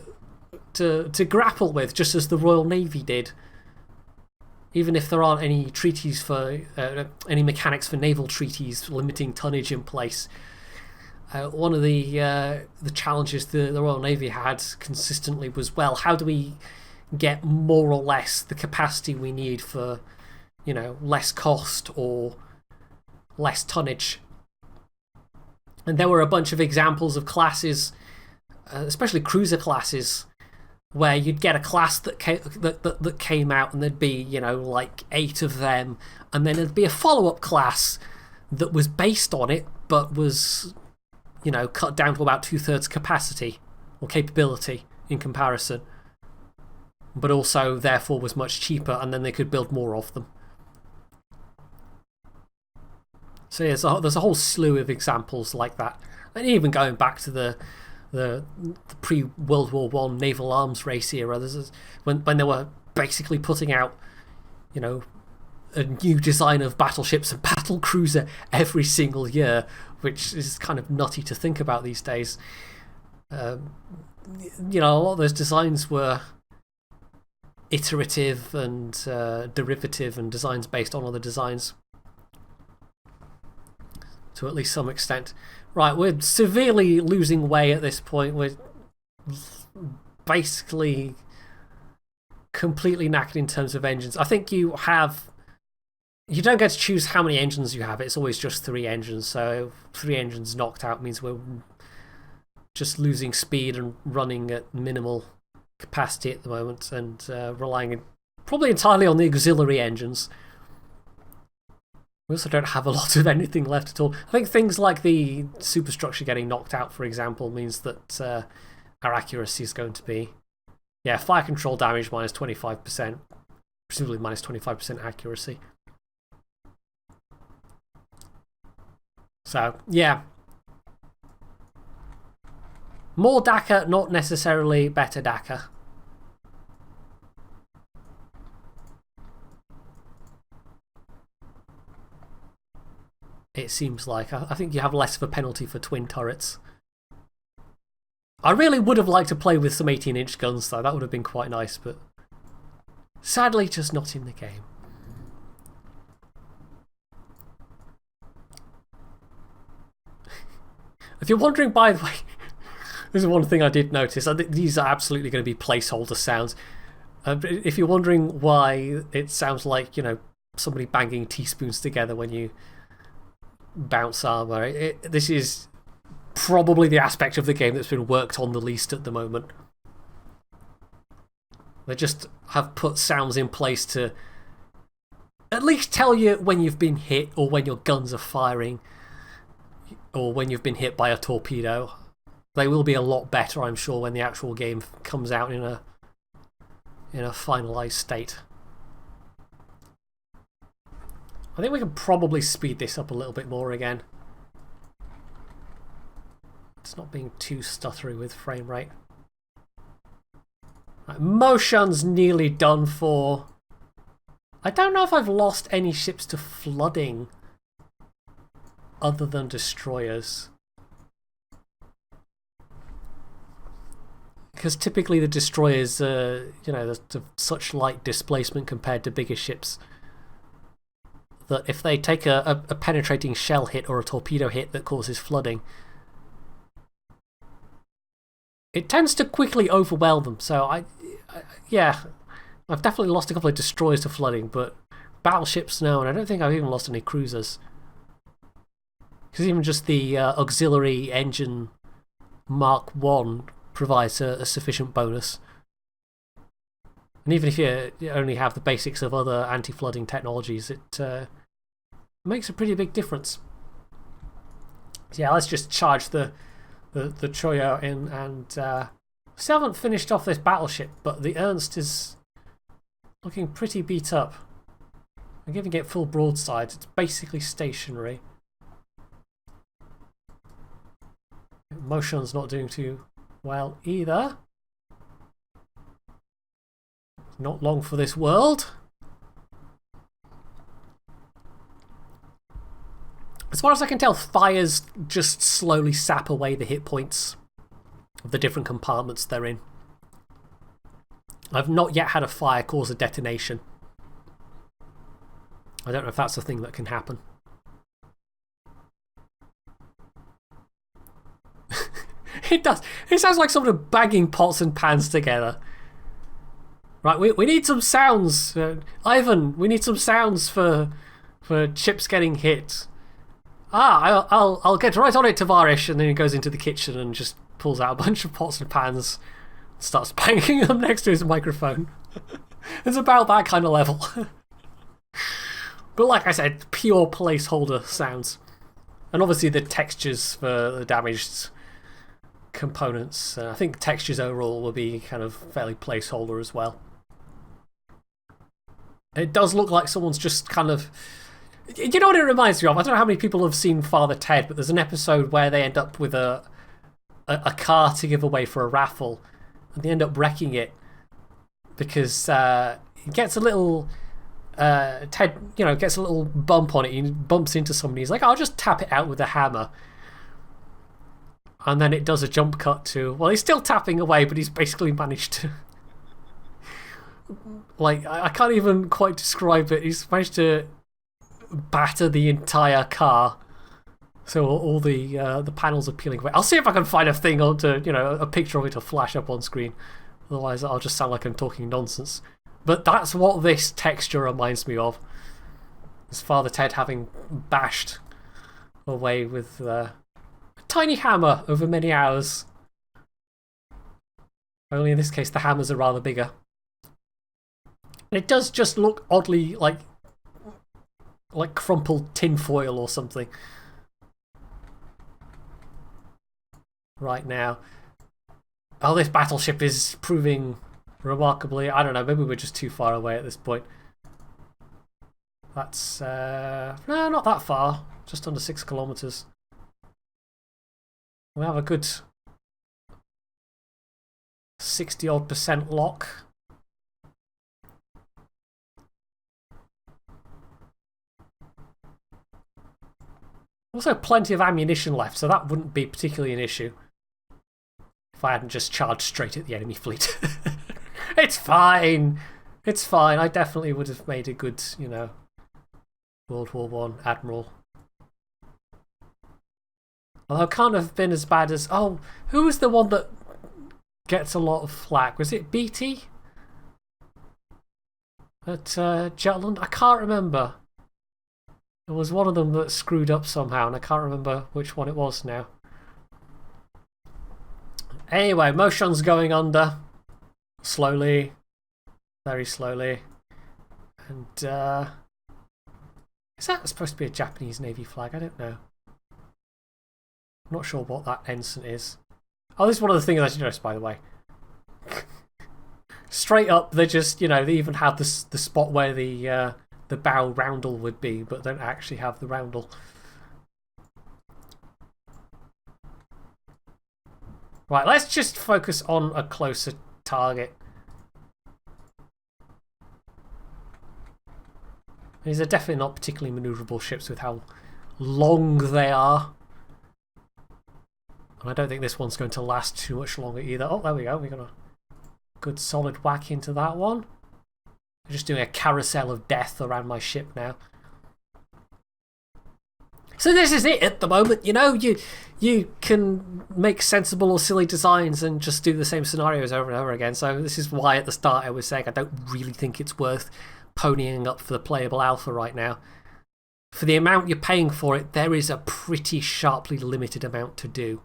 grapple with, just as the Royal Navy did. Even if there aren't any treaties for any mechanics for naval treaties limiting tonnage in place. One of the challenges the Royal Navy had consistently was, well, how do we get more or less the capacity we need for, you know, less cost or less tonnage? And there were a bunch of examples of classes, especially cruiser classes, where you'd get a class that came out and there'd be, you know, like 8 of them, and then there'd be a follow-up class that was based on it but was, you know, cut down to about 2/3 capacity or capability in comparison, but also therefore was much cheaper, and then they could build more of them. So yeah, there's a whole slew of examples like that, and even going back to the pre-World War I naval arms race era, when they were basically putting out, you know, a new design of battleships and battle cruiser every single year, which is kind of nutty to think about these days. You know, a lot of those designs were iterative and derivative, and designs based on other designs to at least some extent. Right, we're severely losing way at this point. We're basically completely knackered in terms of engines. I think you have You don't get to choose how many engines you have. It's always just 3 engines. So 3 engines knocked out means we're just losing speed and running at minimal capacity at the moment, and relying probably entirely on the auxiliary engines. We also don't have a lot of anything left at all. I think things like the superstructure getting knocked out, for example, means that our accuracy is going to be... Yeah, fire control damage minus 25%. Presumably minus 25% accuracy. So, yeah. More DACA, not necessarily better DACA. It seems like. I think you have less of a penalty for twin turrets. I really would have liked to play with some 18-inch guns, though. That would have been quite nice, but sadly just not in the game. If you're wondering, by the way, this is one thing I did notice. I think these are absolutely going to be placeholder sounds. If you're wondering why it sounds like, you know, somebody banging teaspoons together when you bounce armor, this is probably the aspect of the game that's been worked on the least at the moment. They just have put sounds in place to at least tell you when you've been hit, or when your guns are firing, or when you've been hit by a torpedo. They will be a lot better, I'm sure, when the actual game comes out in a finalised state. I think we can probably speed this up a little bit more again. It's not being too stuttery with frame rate. Right, motion's nearly done for. I don't know if I've lost any ships to flooding other than destroyers. Because typically the destroyers, you know, there's such light displacement compared to bigger ships that if they take a penetrating shell hit or a torpedo hit that causes flooding, it tends to quickly overwhelm them. So yeah, I've definitely lost a couple of destroyers to flooding, but battleships no, and I don't think I've even lost any cruisers. Because even just the auxiliary engine Mark 1 provides a sufficient bonus. And even if you only have the basics of other anti-flooding technologies, it makes a pretty big difference. So yeah, let's just charge the Choyo in, and still haven't finished off this battleship, but the Ernst is looking pretty beat up. I'm giving it full broadside. It's basically stationary. Motion's not doing too well either. Not long for this world. As far as I can tell, fires just slowly sap away the hit points of the different compartments they're in. I've not yet had a fire cause a detonation. I don't know if that's a thing that can happen. It does. It sounds like someone banging pots and pans together. Right, we need some sounds. Ivan, we need some sounds for chips getting hit. I'll get right on it, Tavarish. And then he goes into the kitchen and just pulls out a bunch of pots and pans, starts banging them next to his microphone. It's about that kind of level. But like I said, pure placeholder sounds. And obviously the textures for the damaged components. I think textures overall will be kind of fairly placeholder as well. It does look like someone's just kind of... You know what it reminds me of? I don't know how many people have seen Father Ted, but there's an episode where they end up with a car to give away for a raffle, and they end up wrecking it because it gets a little... Ted, you know, gets a little bump on it. He bumps into somebody. He's like, I'll just tap it out with a hammer. And then it does a jump cut to... Well, he's still tapping away, but he's basically managed to... Like, I can't even quite describe it. He's managed to batter the entire car. So all the panels are peeling away. I'll see if I can find a thing onto, you know, a picture of it to flash up on screen. Otherwise, I'll just sound like I'm talking nonsense. But that's what this texture reminds me of. His Father Ted having bashed away with a tiny hammer over many hours. Only in this case the hammers are rather bigger. And it does just look oddly like crumpled tinfoil or something right now. Oh, this battleship is proving remarkably... I don't know, maybe we're just too far away at this point. That's... no, not that far. Just under 6 kilometers. We have a good 60-odd% lock. Also plenty of ammunition left, so that wouldn't be particularly an issue if I hadn't just charged straight at the enemy fleet. It's fine. It's fine. I definitely would have made a good, you know, World War I Admiral. Although it can't have been as bad as... Oh, who was the one that gets a lot of flack? Was it BT? At Jutland? I can't remember. There was one of them that screwed up somehow, and I can't remember which one it was now. Anyway, Motion's going under. Slowly. Very slowly. And, is that supposed to be a Japanese Navy flag? I don't know. I'm not sure what that ensign is. Oh, this is one of the things I should notice, by the way. Straight up, they just, you know, they even have the spot where the bow roundel would be, but don't actually have the roundel. Right, let's just focus on a closer target. These are definitely not particularly manoeuvrable ships with how long they are. And I don't think this one's going to last too much longer either. Oh, there we go. We got a good solid whack into that one. I'm just doing a carousel of death around my ship now. So this is it at the moment, you know, you can make sensible or silly designs and just do the same scenarios over and over again. So this is why at the start I was saying I don't really think it's worth ponying up for the playable alpha right now. For the amount you're paying for it, there is a pretty sharply limited amount to do.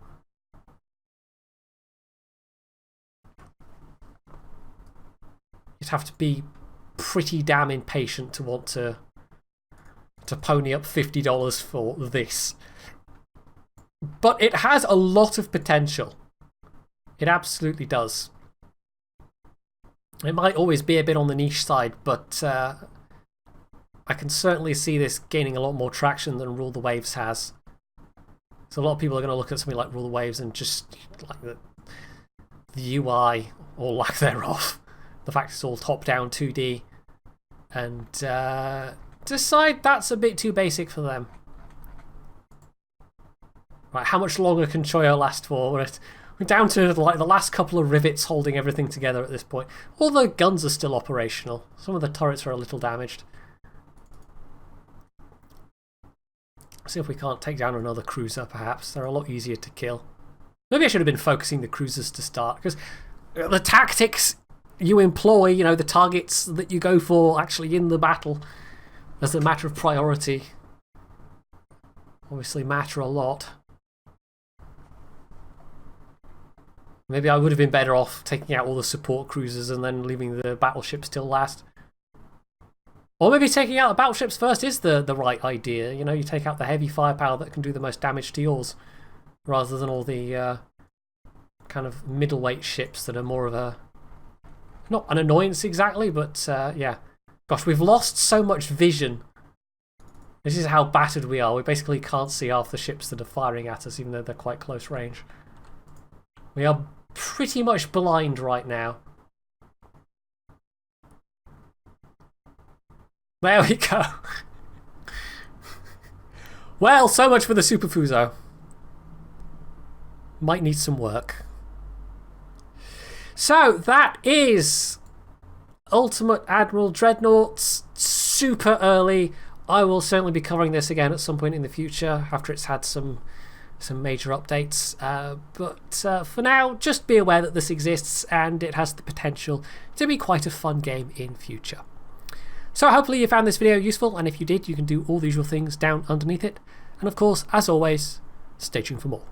You'd have to be pretty damn impatient to want to pony up $50 for this. But it has a lot of potential. It absolutely does. It might always be a bit on the niche side, but I can certainly see this gaining a lot more traction than Rule the Waves has. So a lot of people are going to look at something like Rule the Waves and just like the UI or lack thereof, the fact it's all top-down 2D, and decide that's a bit too basic for them. Right, how much longer can Choyo last for? We're down to like the last couple of rivets holding everything together at this point. All the guns are still operational. Some of the turrets are a little damaged. See if we can't take down another cruiser, perhaps. They're a lot easier to kill. Maybe I should have been focusing the cruisers to start, because the tactics you employ, you know, the targets that you go for actually in the battle as a matter of priority, obviously matter a lot. Maybe I would have been better off taking out all the support cruisers and then leaving the battleships till last. Or maybe taking out the battleships first is the right idea. You know, you take out the heavy firepower that can do the most damage to yours, rather than all the kind of middleweight ships that are more of a... not an annoyance exactly, but yeah. Gosh, we've lost so much vision. This is how battered we are. We basically can't see half the ships that are firing at us, even though they're quite close range. We are pretty much blind right now. There we go. Well, so much for the Super Fuso. Might need some work. So, that is Ultimate Admiral Dreadnoughts. Super early. I will certainly be covering this again at some point in the future after it's had some major updates. But for now, just be aware that this exists and it has the potential to be quite a fun game in future. So hopefully you found this video useful, and if you did, you can do all the usual things down underneath it. And of course, as always, stay tuned for more.